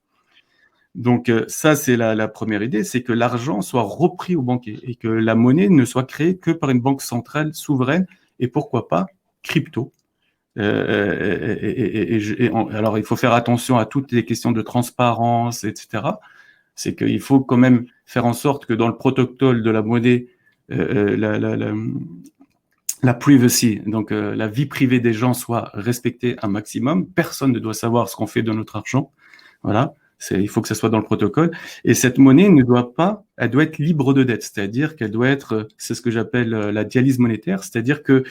Donc, ça, c'est la première idée, c'est que l'argent soit repris aux banquiers et que la monnaie ne soit créée que par une banque centrale souveraine et pourquoi pas crypto. Alors, il faut faire attention à toutes les questions de transparence, etc. C'est qu'il faut quand même faire en sorte que dans le protocole de la monnaie, la privacy, donc la vie privée des gens soit respectée un maximum. Personne ne doit savoir ce qu'on fait de notre argent. Voilà, il faut que ça soit dans le protocole. Et cette monnaie elle doit être libre de dette, c'est-à-dire qu'elle doit être, c'est ce que j'appelle la dialyse monétaire, c'est-à-dire que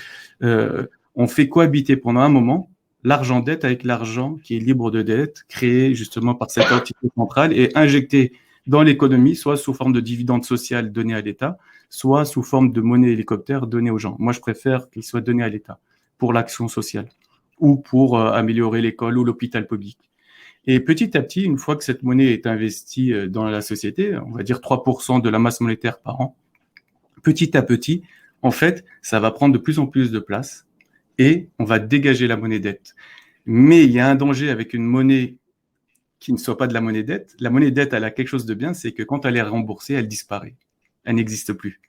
on fait cohabiter pendant un moment l'argent dette avec l'argent qui est libre de dette, créé justement par cette entité centrale et injecté dans l'économie, soit sous forme de dividendes social donné à l'État, soit sous forme de monnaie hélicoptère donnée aux gens. Moi, je préfère qu'il soit donné à l'État pour l'action sociale ou pour améliorer l'école ou l'hôpital public. Et petit à petit, une fois que cette monnaie est investie dans la société, on va dire 3% de la masse monétaire par an, petit à petit, en fait, ça va prendre de plus en plus de place et on va dégager la monnaie dette. Mais il y a un danger avec une monnaie qui ne soit pas de la monnaie dette. La monnaie dette, elle a quelque chose de bien, c'est que quand elle est remboursée, elle disparaît. Elle n'existe plus.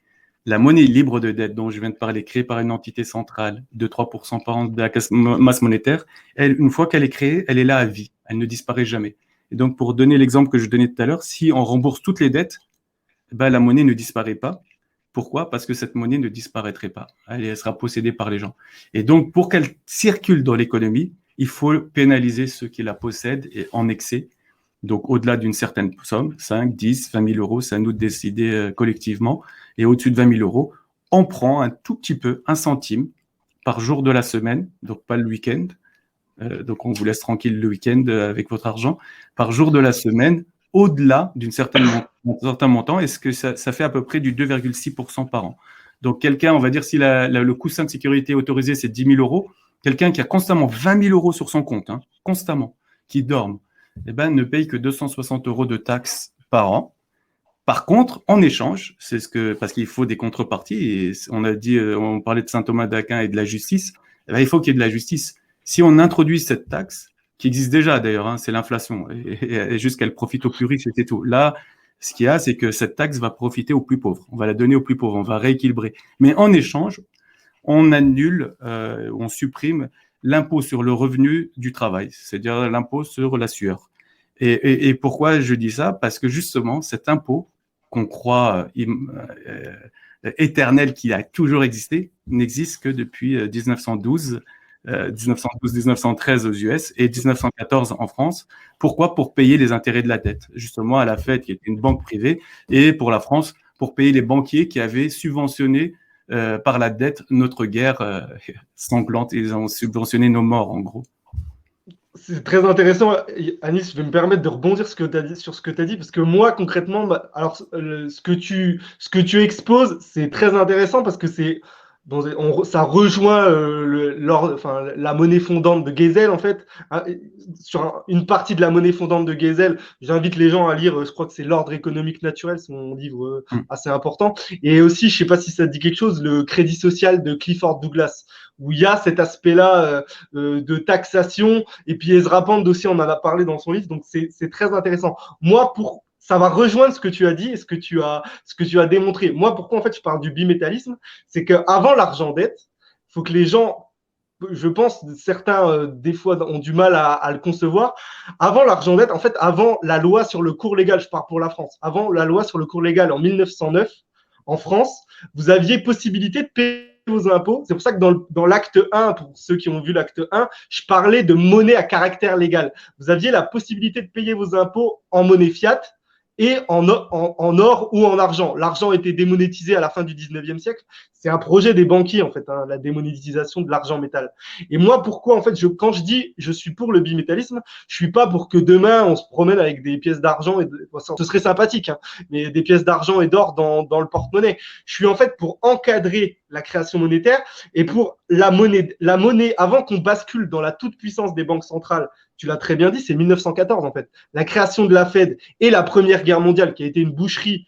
La monnaie libre de dette dont je viens de parler, créée par une entité centrale de 3% par an de la masse monétaire, elle, une fois qu'elle est créée, elle est là à vie. Elle ne disparaît jamais. Et donc, pour donner l'exemple que je donnais tout à l'heure, si on rembourse toutes les dettes, la monnaie ne disparaît pas. Pourquoi ? Parce que cette monnaie ne disparaîtrait pas. Elle sera possédée par les gens. Et donc, pour qu'elle circule dans l'économie, il faut pénaliser ceux qui la possèdent et en excès. Donc, au-delà d'une certaine somme, 5, 10, 20 000 euros, c'est à nous de décider collectivement. Et au-dessus de 20 000 euros, on prend un tout petit peu, 1 centime par jour de la semaine, donc pas le week-end. Donc, on vous laisse tranquille le week-end avec votre argent. Par jour de la semaine, au-delà d'un certain montant, est-ce que ça fait à peu près du 2,6% par an. Donc, quelqu'un, on va dire, si le coussin de sécurité autorisé, c'est 10 000 euros, quelqu'un qui a constamment 20 000 euros sur son compte, constamment, qui dorme, ne paye que 260 euros de taxes par an. Par contre, en échange, parce qu'il faut des contreparties, et on parlait de saint Thomas d'Aquin et de la justice, il faut qu'il y ait de la justice. Si on introduit cette taxe, qui existe déjà d'ailleurs, c'est l'inflation, et juste qu'elle profite aux plus riches, c'est tout. Là, ce qu'il y a, c'est que cette taxe va profiter aux plus pauvres. On va la donner aux plus pauvres, on va rééquilibrer. Mais en échange, on annule, on supprime l'impôt sur le revenu du travail, c'est-à-dire l'impôt sur la sueur. Et pourquoi je dis ça? Parce que justement, cet impôt qu'on croit éternel, qui a toujours existé, n'existe que depuis 1912, 1913 aux US et 1914 en France. Pourquoi? Pour payer les intérêts de la dette, justement à la Fed, qui était une banque privée, et pour la France, pour payer les banquiers qui avaient subventionné par la dette notre guerre sanglante. Ils ont subventionné nos morts, en gros. C'est très intéressant, Anis. Je vais me permettre de rebondir sur ce que tu as dit, parce que moi, concrètement, alors, ce que tu exposes, c'est très intéressant parce que ça rejoint la monnaie fondante de Geisel, en fait. Sur une partie de la monnaie fondante de Geisel, j'invite les gens à lire, je crois que c'est L'ordre économique naturel, c'est mon livre assez important. Et aussi, je ne sais pas si ça te dit quelque chose, le crédit social de Clifford Douglas, où il y a cet aspect-là de taxation. Et puis Ezra Pound aussi, on en a parlé dans son livre, donc c'est très intéressant. Moi, ça va rejoindre ce que tu as dit et ce que tu as démontré. Moi, pourquoi en fait je parle du bimétallisme, c'est qu'avant l'argent dette, il faut que les gens, je pense, certains des fois ont du mal à le concevoir. Avant l'argent dette, en fait, avant la loi sur le cours légal, je parle pour la France, avant la loi sur le cours légal en 1909, en France, vous aviez possibilité de payer vos impôts. C'est pour ça que dans l'acte 1, pour ceux qui ont vu l'acte 1, je parlais de monnaie à caractère légal. Vous aviez la possibilité de payer vos impôts en monnaie fiat et en or ou en argent. L'argent était démonétisé à la fin du 19e siècle. C'est un projet des banquiers, en fait, la démonétisation de l'argent métal. Et moi, pourquoi, en fait, quand je dis je suis pour le bimétallisme, je suis pas pour que demain, on se promène avec des pièces d'argent, ce serait sympathique, hein, mais des pièces d'argent et d'or dans le porte-monnaie. Je suis, en fait, pour encadrer la création monétaire et pour la monnaie, avant qu'on bascule dans la toute-puissance des banques centrales. Tu l'as très bien dit, c'est 1914, en fait. La création de la Fed et la Première Guerre mondiale, qui a été une boucherie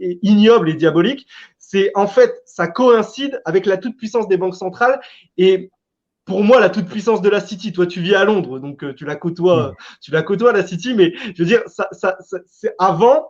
ignoble et diabolique, c'est en fait, ça coïncide avec la toute-puissance des banques centrales et pour moi, la toute-puissance de la City. Toi, tu vis à Londres, donc tu la côtoies la City, mais je veux dire, c'est avant,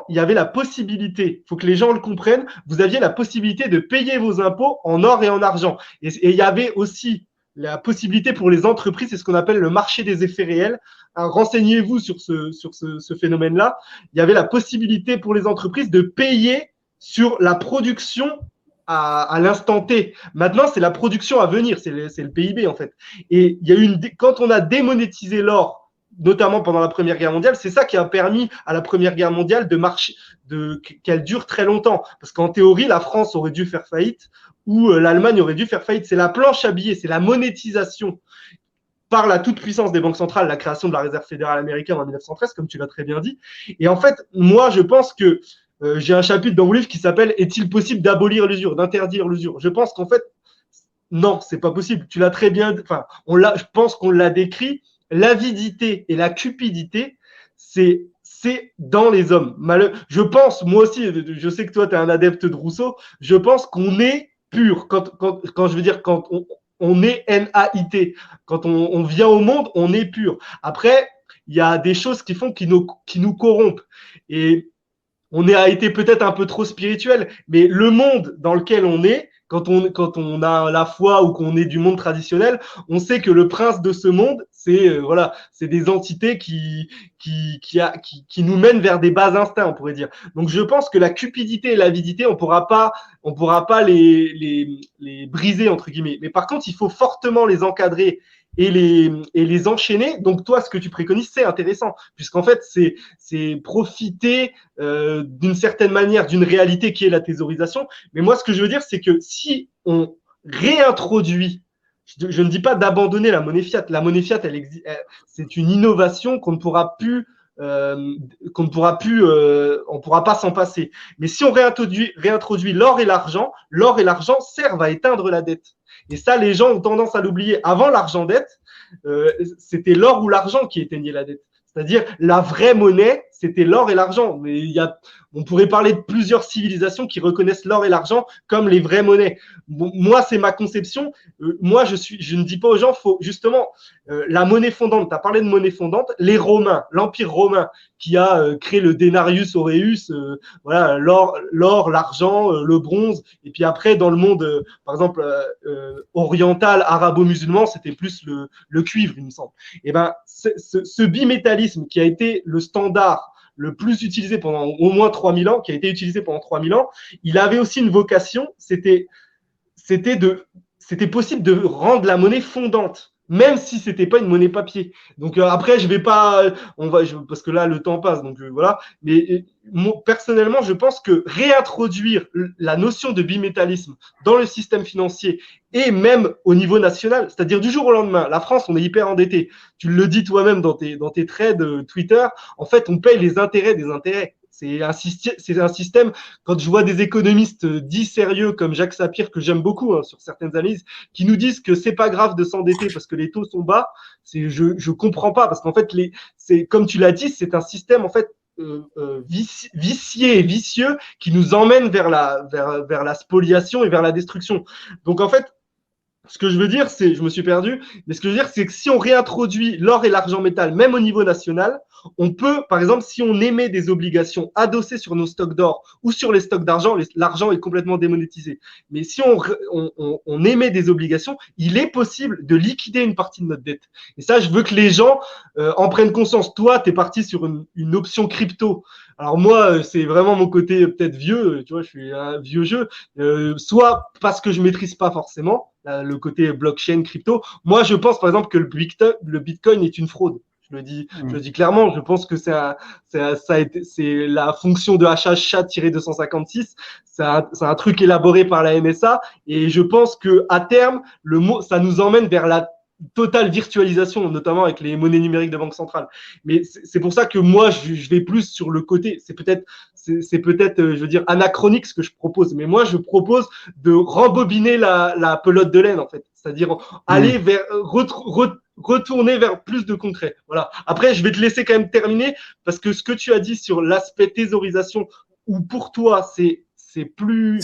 il y avait la possibilité, il faut que les gens le comprennent, vous aviez la possibilité de payer vos impôts en or et en argent. Et il y avait aussi la possibilité pour les entreprises, c'est ce qu'on appelle le marché des effets réels. Renseignez-vous sur ce phénomène-là. Il y avait la possibilité pour les entreprises de payer sur la production à l'instant T. Maintenant, c'est la production à venir, c'est le PIB en fait. Et il y a quand on a démonétisé l'or, notamment pendant la Première Guerre mondiale, c'est ça qui a permis à la Première Guerre mondiale qu'elle dure très longtemps. Parce qu'en théorie, la France aurait dû faire faillite ou l'Allemagne aurait dû faire faillite. C'est la planche à billets, c'est la monétisation par la toute-puissance des banques centrales, la création de la Réserve fédérale américaine en 1913, comme tu l'as très bien dit. Et en fait, moi, je pense que j'ai un chapitre dans mon livre qui s'appelle « Est-il possible d'abolir l'usure, d'interdire l'usure ?» Je pense qu'en fait, non, c'est pas possible. Tu l'as très bien, je pense qu'on l'a décrit. L'avidité et la cupidité, c'est dans les hommes. Je pense, moi aussi, je sais que toi, tu es un adepte de Rousseau, je pense qu'on est pur. Quand je veux dire, quand on est NAIT, quand on vient au monde, on est pur. Après, il y a des choses qui nous corrompent. Et on a été peut-être un peu trop spirituel, mais le monde dans lequel on est, quand on a la foi ou qu'on est du monde traditionnel, on sait que le prince de ce monde, c'est des entités qui nous mènent vers des bas instincts, on pourrait dire. Donc je pense que la cupidité et l'avidité, on pourra pas les briser entre guillemets. Mais par contre, il faut fortement les encadrer et les enchaîner. Donc toi, ce que tu préconises, c'est intéressant, puisqu'en fait, c'est profiter d'une certaine manière d'une réalité qui est la thésaurisation. Mais moi, ce que je veux dire, c'est que si on réintroduit, je ne dis pas d'abandonner la monnaie fiat. La monnaie fiat, c'est une innovation qu'on ne pourra plus on pourra pas s'en passer. Mais si on réintroduit l'or et l'argent servent à éteindre la dette. Et ça, les gens ont tendance à l'oublier. Avant l'argent dette, c'était l'or ou l'argent qui éteignait la dette. C'est-à-dire, la vraie monnaie, c'était l'or et l'argent. Mais on pourrait parler de plusieurs civilisations qui reconnaissent l'or et l'argent comme les vraies monnaies. Bon, moi, c'est ma conception. Moi, je ne dis pas aux gens, faut justement la monnaie fondante. Tu as parlé de monnaie fondante. Les Romains, l'Empire romain, qui a créé le denarius aureus, voilà, l'or, l'argent, le bronze. Et puis après, dans le monde, par exemple, oriental, arabo-musulman, c'était plus le cuivre, il me semble. Et ben, ce bimétallisme qui a été le standard le plus utilisé pendant au moins 3000 ans, qui a été utilisé pendant 3000 ans, il avait aussi une vocation, c'était possible de rendre la monnaie fondante, même si c'était pas une monnaie papier. Donc après, je vais pas, parce que là le temps passe, donc voilà. Mais moi, personnellement, je pense que réintroduire la notion de bimétallisme dans le système financier et même au niveau national, c'est-à-dire du jour au lendemain, la France, on est hyper endetté. Tu le dis toi-même dans tes threads Twitter. En fait, on paye les intérêts des intérêts. C'est un système, quand je vois des économistes dits sérieux comme Jacques Sapir, que j'aime beaucoup sur certaines analyses, qui nous disent que c'est pas grave de s'endetter parce que les taux sont bas, je comprends pas, parce qu'en fait, comme tu l'as dit, c'est un système en fait vicieux qui nous emmène vers la spoliation et vers la destruction. Donc en fait, ce que je veux dire, je me suis perdu, mais ce que je veux dire, c'est que si on réintroduit l'or et l'argent métal, même au niveau national, on peut, par exemple, si on émet des obligations adossées sur nos stocks d'or ou sur les stocks d'argent, l'argent est complètement démonétisé. Mais si on émet des obligations, il est possible de liquider une partie de notre dette. Et ça, je veux que les gens en prennent conscience. Toi, tu es parti sur une option crypto. Alors moi, c'est vraiment mon côté peut-être vieux, tu vois, je suis un vieux jeu, soit parce que je maîtrise pas forcément le côté blockchain, crypto. Moi, je pense par exemple que le Bitcoin est une fraude. Je le dis clairement. Je pense que c'est la fonction de HH-SHA-256. C'est un truc élaboré par la NSA, et je pense que à terme, ça nous emmène vers la totale virtualisation, notamment avec les monnaies numériques de banque centrale. Mais c'est pour ça que moi, je vais plus sur le côté. C'est peut-être, je veux dire, anachronique ce que je propose. Mais moi, je propose de rembobiner la pelote de laine, en fait. C'est-à-dire aller vers, retourner vers plus de concret. Voilà. Après, je vais te laisser quand même terminer, parce que ce que tu as dit sur l'aspect thésaurisation, où pour toi, c'est plus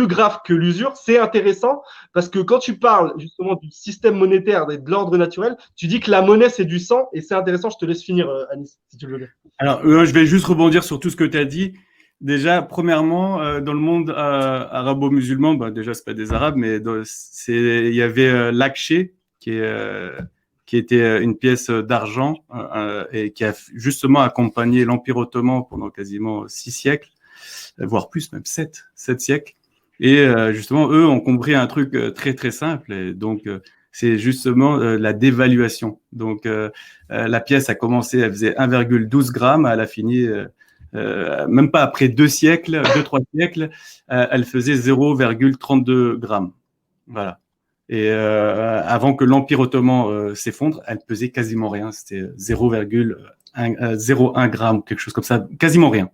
grave que l'usure, c'est intéressant, parce que quand tu parles justement du système monétaire et de l'ordre naturel, tu dis que la monnaie c'est du sang, et c'est intéressant. Je te laisse finir, Anis, si tu le veux bien. Alors, je vais juste rebondir sur tout ce que tu as dit. Déjà, premièrement, dans le monde arabo-musulman, déjà c'est pas des Arabes, mais il y avait l'akché qui était une pièce d'argent et qui a justement accompagné l'Empire ottoman pendant quasiment 6 siècles. Voire plus, même 7 siècles. Et justement, eux ont compris un truc très, très simple. Et donc, c'est justement la dévaluation. Donc, la pièce a commencé, elle faisait 1,12 grammes. Elle a fini, même pas après 2 siècles, 2-3 siècles, elle faisait 0,32 grammes. Voilà. Et avant que l'Empire ottoman s'effondre, elle pesait quasiment rien. C'était 0,01 gramme, quelque chose comme ça, quasiment rien.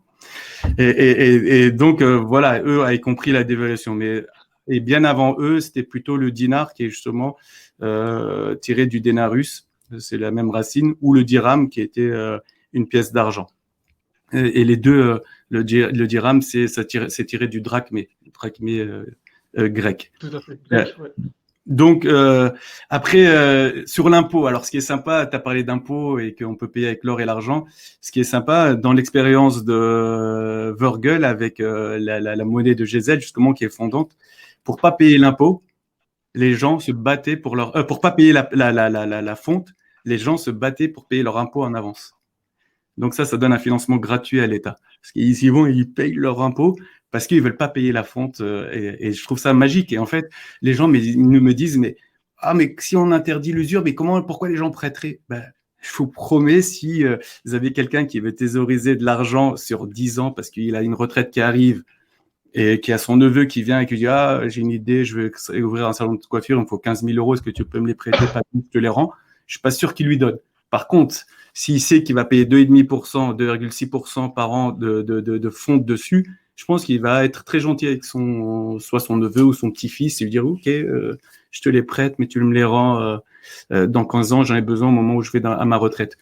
Et donc, voilà, eux avaient compris la dévaluation. Et bien avant eux, c'était plutôt le dinar qui est justement tiré du denarius, c'est la même racine, ou le dirham qui était une pièce d'argent. Et les deux, le dirham, c'est tiré du drachmé grec. Tout à fait. Grec, ouais. Donc, après, sur l'impôt, alors ce qui est sympa, tu as parlé d'impôt et qu'on peut payer avec l'or et l'argent. Ce qui est sympa, dans l'expérience de Vogel avec la monnaie de Gesell, justement, qui est fondante, pour pas payer l'impôt, les gens se battaient pour pas payer la fonte, les gens se battaient pour payer leur impôt en avance. Donc ça donne un financement gratuit à l'État. Parce qu'ils y vont et ils payent leur impôt parce qu'ils veulent pas payer la fonte, et je trouve ça magique. Et en fait, les gens me disent, mais si on interdit l'usure, mais pourquoi les gens prêteraient? Je vous promets, si vous avez quelqu'un qui veut thésauriser de l'argent sur 10 ans parce qu'il a une retraite qui arrive et qui a son neveu qui vient et qui dit, j'ai une idée, je veux ouvrir un salon de coiffure, il me faut 15 000 €, est-ce que tu peux me les prêter? Pas je te les rends. Je suis pas sûr qu'il lui donne. Par contre, s'il sait qu'il va payer 2,5%, 2,6% par an de fonte dessus, je pense qu'il va être très gentil avec soit son neveu ou son petit-fils et lui dire, OK, je te les prête, mais tu me les rends dans 15 ans, j'en ai besoin au moment où je vais à ma retraite.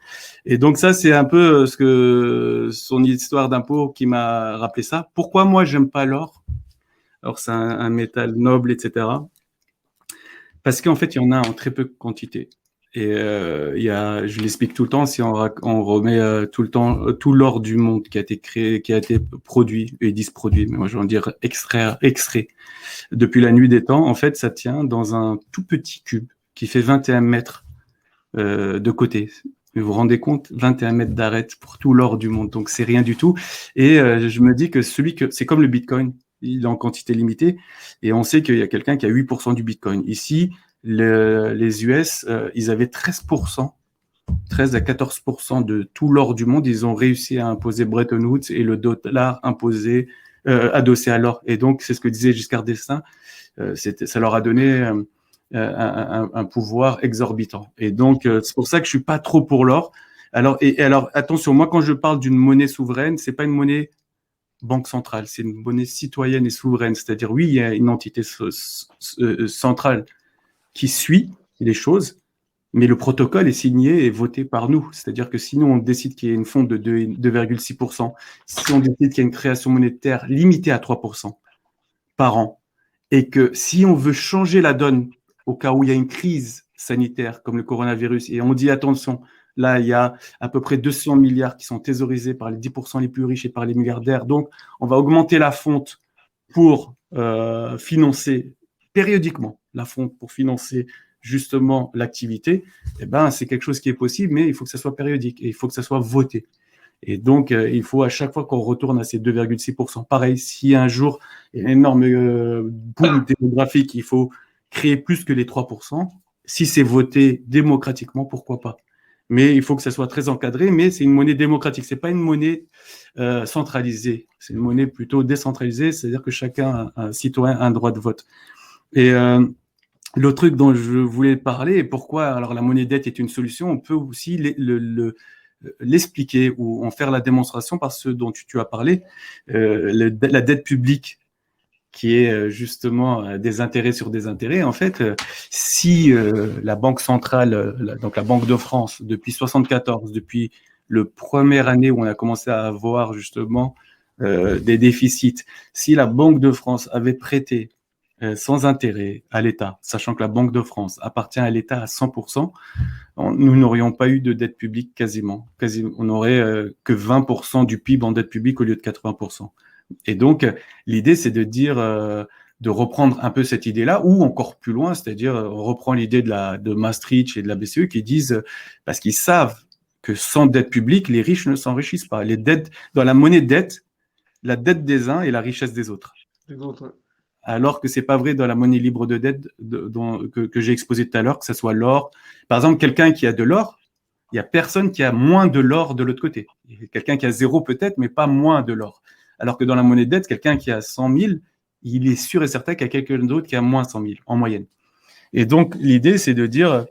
Et donc ça, c'est un peu son histoire d'impôt qui m'a rappelé ça. Pourquoi moi, j'aime pas l'or? Alors, c'est un métal noble, etc. Parce qu'en fait, il y en a en très peu de quantité. Et je l'explique tout le temps, si on remet tout le temps tout l'or du monde qui a été créé, qui a été produit, et ils disent produit, mais moi je vais en dire extrait, depuis la nuit des temps, en fait, ça tient dans un tout petit cube qui fait 21 mètres de côté. Vous vous rendez compte, 21 mètres d'arête pour tout l'or du monde, donc c'est rien du tout. Et je me dis que c'est comme le Bitcoin, il est en quantité limitée, et on sait qu'il y a quelqu'un qui a 8% du Bitcoin. Ici, les US, ils avaient 13% 13 à 14% de tout l'or du monde. Ils ont réussi à imposer Bretton Woods et le dollar imposé, adossé à l'or. Et donc, c'est ce que disait Giscard d'Estaing, ça leur a donné un pouvoir exorbitant. Et donc, c'est pour ça que je suis pas trop pour l'or. Alors, attention, moi, quand je parle d'une monnaie souveraine, c'est pas une monnaie banque centrale, c'est une monnaie citoyenne et souveraine. C'est-à-dire, oui, il y a une entité centrale qui suit les choses, mais le protocole est signé et voté par nous. C'est-à-dire que si nous, on décide qu'il y ait une fonte de 2,6%, si on décide qu'il y a une création monétaire limitée à 3% par an, et que si on veut changer la donne au cas où il y a une crise sanitaire comme le coronavirus, et on dit attention, là, il y a à peu près 200 milliards qui sont thésaurisés par les 10% les plus riches et par les milliardaires, donc on va augmenter la fonte pour financer périodiquement la fonte pour financer justement l'activité, eh ben, c'est quelque chose qui est possible, mais il faut que ça soit périodique et il faut que ça soit voté. Et donc, il faut à chaque fois qu'on retourne à ces 2,6%. Pareil, si un jour il y a un énorme boom démographique, il faut créer plus que les 3%. Si c'est voté démocratiquement, pourquoi pas? Mais il faut que ça soit très encadré, mais c'est une monnaie démocratique. C'est pas une monnaie centralisée. C'est une monnaie plutôt décentralisée, c'est-à-dire que chacun, un citoyen, a un droit de vote. Et le truc dont je voulais parler, et pourquoi alors la monnaie dette est une solution, on peut aussi l'expliquer ou en faire la démonstration par ce dont tu as parlé, la dette publique qui est justement des intérêts sur des intérêts. En fait, si la Banque centrale, donc la Banque de France, depuis 1974, depuis le première année où on a commencé à avoir justement des déficits, si la Banque de France avait prêté sans intérêt à l'État, sachant que la Banque de France appartient à l'État à 100%, nous n'aurions pas eu de dette publique quasiment. On n'aurait que 20% du PIB en dette publique au lieu de 80%. Et donc, l'idée, c'est de dire, de reprendre un peu cette idée-là, ou encore plus loin, c'est-à-dire, on reprend l'idée de Maastricht et de la BCE qui disent, parce qu'ils savent que sans dette publique, les riches ne s'enrichissent pas. Les dettes, dans la monnaie dette, la dette des uns est la richesse des autres. Alors que c'est pas vrai dans la monnaie libre de dette que j'ai exposé tout à l'heure, que ce soit l'or. Par exemple, quelqu'un qui a de l'or, il y a personne qui a moins de l'or de l'autre côté. Il y a quelqu'un qui a 0 peut-être, mais pas moins de l'or. Alors que dans la monnaie dette, quelqu'un qui a 100 000, il est sûr et certain qu'il y a quelqu'un d'autre qui a moins 100 000 en moyenne. Et donc, l'idée, c'est de dire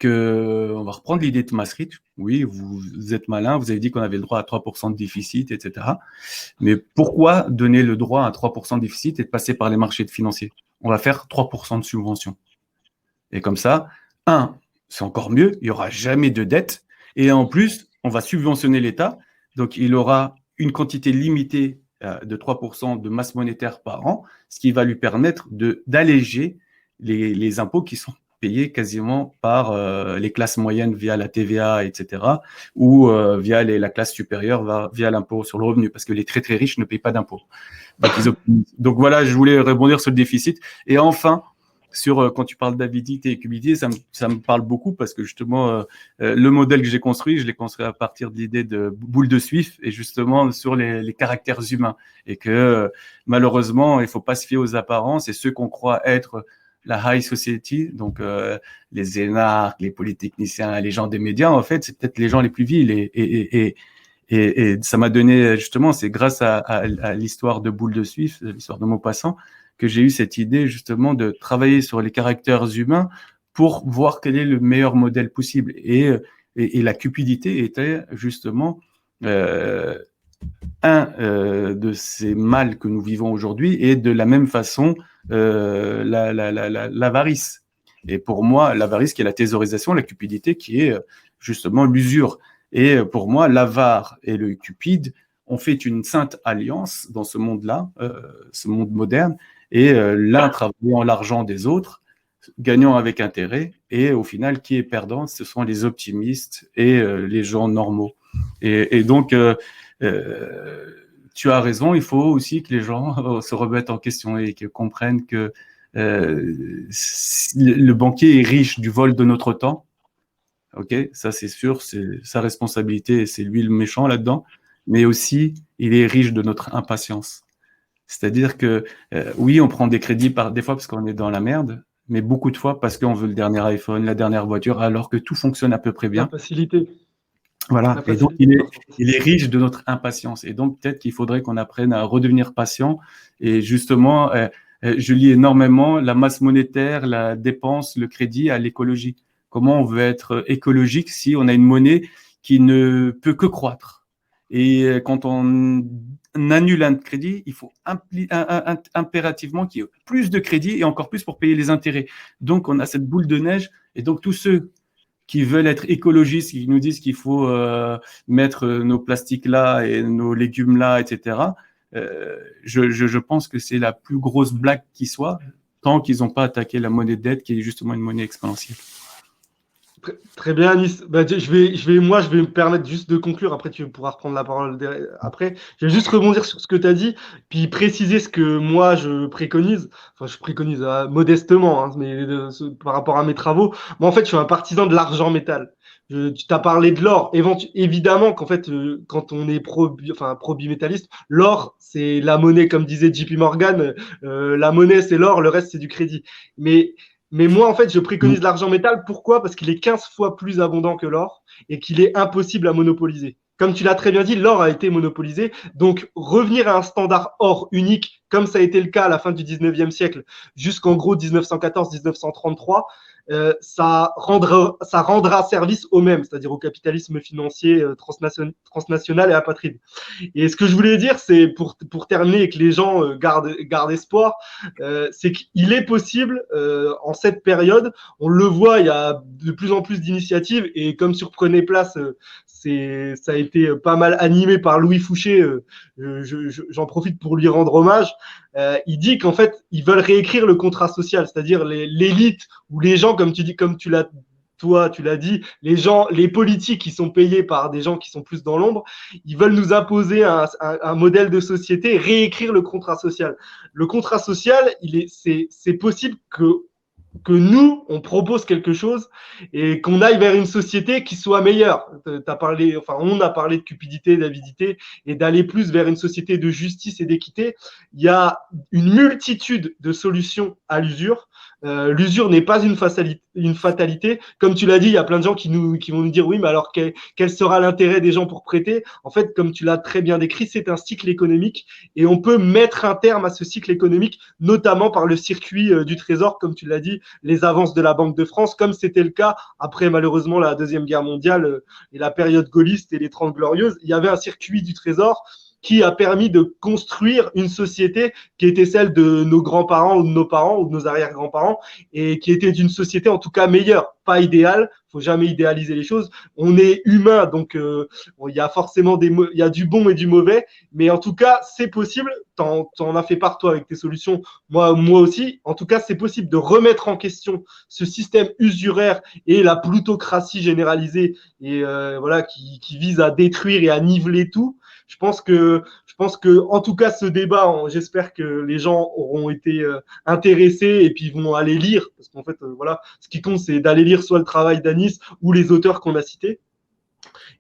on va reprendre l'idée de Maastricht. Oui, vous êtes malin, vous avez dit qu'on avait le droit à 3% de déficit, etc. Mais pourquoi donner le droit à 3% de déficit et de passer par les marchés financiers? On va faire 3% de subvention. Et comme ça, c'est encore mieux, il n'y aura jamais de dette. Et en plus, on va subventionner l'État. Donc, il aura une quantité limitée de 3% de masse monétaire par an, ce qui va lui permettre d'alléger les impôts qui sont payés quasiment par les classes moyennes via la TVA, etc., ou via la classe supérieure via l'impôt sur le revenu, parce que les très très riches ne payent pas d'impôts. Donc voilà, je voulais rebondir sur le déficit. Et enfin, quand tu parles d'avidité et cupidité, ça me parle beaucoup parce que justement, le modèle que j'ai construit, je l'ai construit à partir de l'idée de boule de Swift et justement sur les caractères humains. Et que malheureusement, il ne faut pas se fier aux apparences et ceux qu'on croit être la high society, donc les énarques, les polytechniciens, les gens des médias, en fait, c'est peut-être les gens les plus vils. Et ça m'a donné, justement, c'est grâce à l'histoire de boule de Swift, l'histoire de Maupassant, que j'ai eu cette idée justement de travailler sur les caractères humains pour voir quel est le meilleur modèle possible. Et la cupidité était justement de ces mâles que nous vivons aujourd'hui, et de la même façon l'avarice. Et pour moi, l'avarice qui est la thésaurisation, la cupidité qui est justement l'usure. Et pour moi, l'avare et le cupide ont fait une sainte alliance dans ce monde-là, ce monde moderne, et l'un travaillant l'argent des autres, gagnant avec intérêt, et au final, qui est perdant, ce sont les optimistes et les gens normaux. Et donc, tu as raison, il faut aussi que les gens se remettent en question et qu'ils comprennent que le banquier est riche du vol de notre temps. Ok, ça c'est sûr, c'est sa responsabilité et c'est lui le méchant là-dedans. Mais aussi, il est riche de notre impatience. C'est-à-dire que oui, on prend des crédits des fois parce qu'on est dans la merde, mais beaucoup de fois parce qu'on veut le dernier iPhone, la dernière voiture, alors que tout fonctionne à peu près bien. La facilité. Voilà, et donc il est riche de notre impatience. Et donc peut-être qu'il faudrait qu'on apprenne à redevenir patient. Et justement, je lis énormément la masse monétaire, la dépense, le crédit à l'écologie. Comment on veut être écologique si on a une monnaie qui ne peut que croître? Et quand on annule un crédit, il faut impérativement qu'il y ait plus de crédit et encore plus pour payer les intérêts. Donc on a cette boule de neige. Et donc tous ceux qui veulent être écologistes, qui nous disent qu'il faut mettre nos plastiques là et nos légumes là, etc. Je pense que c'est la plus grosse blague qui soit, tant qu'ils n'ont pas attaqué la monnaie de dette, qui est justement une monnaie exponentielle. Très bien, Anis. Bah, je vais me permettre juste de conclure. Après, tu pourras reprendre la parole après. Je vais juste rebondir sur ce que tu as dit, puis préciser ce que moi je préconise. Enfin, je préconise modestement, hein, mais par rapport à mes travaux. Moi, en fait, je suis un partisan de l'argent métal. Tu t'as parlé de l'or. Évidemment qu'en fait, quand on est pro-bimétalliste, l'or, c'est la monnaie, comme disait JP Morgan. La monnaie, c'est l'or, le reste, c'est du crédit. Mais moi, en fait, je préconise l'argent métal. Pourquoi? Parce qu'il est 15 fois plus abondant que l'or et qu'il est impossible à monopoliser. Comme tu l'as très bien dit, l'or a été monopolisé. Donc, revenir à un standard or unique, comme ça a été le cas à la fin du 19e siècle, jusqu'en gros 1914-1933, ça rendra service au même, c'est-à-dire au capitalisme financier transnational et apatride. Et ce que je voulais dire, c'est pour terminer et que les gens gardent espoir, c'est qu'il est possible, en cette période, on le voit, il y a de plus en plus d'initiatives, et comme sur Prenez Place, ça a été pas mal animé par Louis Fouché, j'en profite pour lui rendre hommage. Il dit qu'en fait, ils veulent réécrire le contrat social, c'est-à-dire l'élite ou les gens, comme tu l'as dit, les politiques qui sont payés par des gens qui sont plus dans l'ombre, ils veulent nous imposer un modèle de société, réécrire le contrat social. Le contrat social, c'est possible que nous, on propose quelque chose et qu'on aille vers une société qui soit meilleure. On a parlé de cupidité, d'avidité et d'aller plus vers une société de justice et d'équité. Il y a une multitude de solutions à l'usure. L'usure n'est pas une fatalité. Comme tu l'as dit, il y a plein de gens qui vont nous dire oui, mais alors quel sera l'intérêt des gens pour prêter? En fait, comme tu l'as très bien décrit, c'est un cycle économique et on peut mettre un terme à ce cycle économique, notamment par le circuit du Trésor, comme tu l'as dit, les avances de la Banque de France, comme c'était le cas après malheureusement la Deuxième Guerre mondiale et la période gaulliste et les 30 Glorieuses. Il y avait un circuit du Trésor qui a permis de construire une société qui était celle de nos grands-parents ou de nos parents ou de nos arrière-grands-parents et qui était d'une société en tout cas meilleure, pas idéale. Faut jamais idéaliser les choses. On est humain, donc il y a forcément il y a du bon et du mauvais, mais en tout cas c'est possible. T'en as fait part toi avec tes solutions, moi aussi. En tout cas, c'est possible de remettre en question ce système usuraire et la plutocratie généralisée et qui vise à détruire et à niveler tout. Je pense que, en tout cas, ce débat, j'espère que les gens auront été intéressés et puis vont aller lire, parce qu'en fait, ce qui compte, c'est d'aller lire soit le travail d'Anis ou les auteurs qu'on a cités.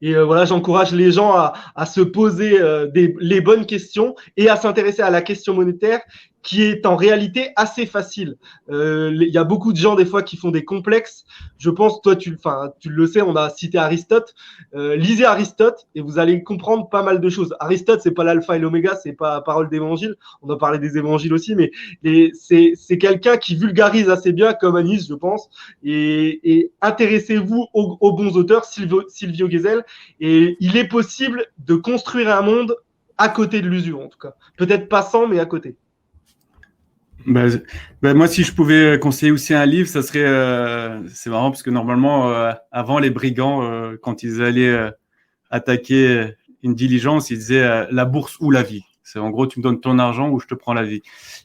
Et j'encourage les gens à se poser les bonnes questions et à s'intéresser à la question monétaire, qui est en réalité assez facile. Il y a beaucoup de gens des fois qui font des complexes. Je pense, toi, tu le sais, on a cité Aristote. Lisez Aristote et vous allez comprendre pas mal de choses. Aristote, c'est pas l'alpha et l'oméga, c'est pas parole d'évangile. On a parlé des évangiles aussi, mais c'est quelqu'un qui vulgarise assez bien, comme Anis, je pense. Et intéressez-vous aux bons auteurs, Silvio Gesell. Et il est possible de construire un monde à côté de l'usure, en tout cas. Peut-être pas sans, mais à côté. Moi, si je pouvais conseiller aussi un livre, ça serait. C'est marrant parce que normalement, avant les brigands, quand ils allaient attaquer une diligence, ils disaient la bourse ou la vie. C'est en gros, tu me donnes ton argent ou je te prends la vie.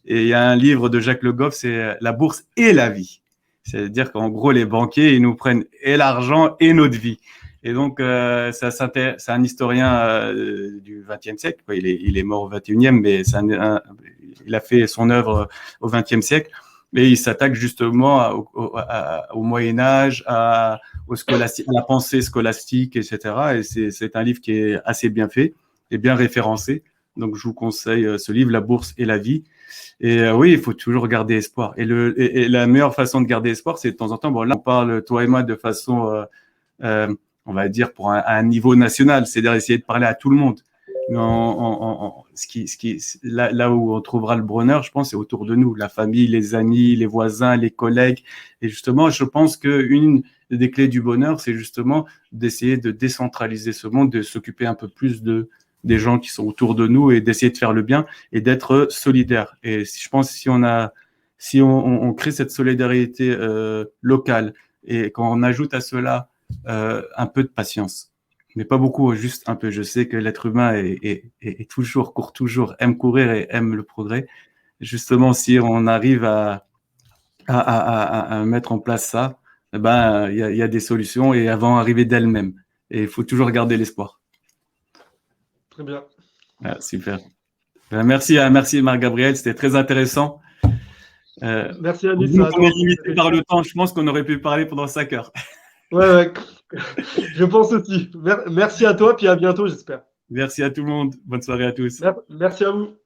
Et il y a un livre de Jacques Le Goff, c'est la bourse et la vie. C'est-à-dire qu'en gros, les banquiers, ils nous prennent et l'argent et notre vie. Et donc, c'est un historien du XXe siècle. Il est mort au XXIe, mais il a fait son œuvre au XXe siècle. Et il s'attaque justement au Moyen Âge, à la pensée scolastique, etc. Et c'est un livre qui est assez bien fait et bien référencé. Donc, je vous conseille ce livre, La bourse et la vie. Et oui, il faut toujours garder espoir. Et la meilleure façon de garder espoir, c'est de temps en temps, bon, là, on parle, toi et moi, de façon, on va dire, pour un niveau national, c'est-à-dire essayer de parler à tout le monde. Mais là où on trouvera le bonheur, je pense, c'est autour de nous, la famille, les amis, les voisins, les collègues. Et justement, je pense qu'une des clés du bonheur, c'est justement d'essayer de décentraliser ce monde, de s'occuper un peu plus des gens qui sont autour de nous et d'essayer de faire le bien et d'être solidaire. Et je pense que si on crée cette solidarité locale et qu'on ajoute à cela un peu de patience, mais pas beaucoup, juste un peu. Je sais que l'être humain court toujours, aime courir et aime le progrès. Justement, si on arrive à mettre en place ça, il y a des solutions et elles vont arriver d'elles-mêmes. Et il faut toujours garder l'espoir. Très bien. Ah, super. Merci Marc-Gabriel, c'était très intéressant. Merci Anis. On est limité par le temps, je pense qu'on aurait pu parler pendant 5 heures. Ouais. Je pense aussi. Merci à toi, puis à bientôt, j'espère. Merci à tout le monde. Bonne soirée à tous. Merci à vous.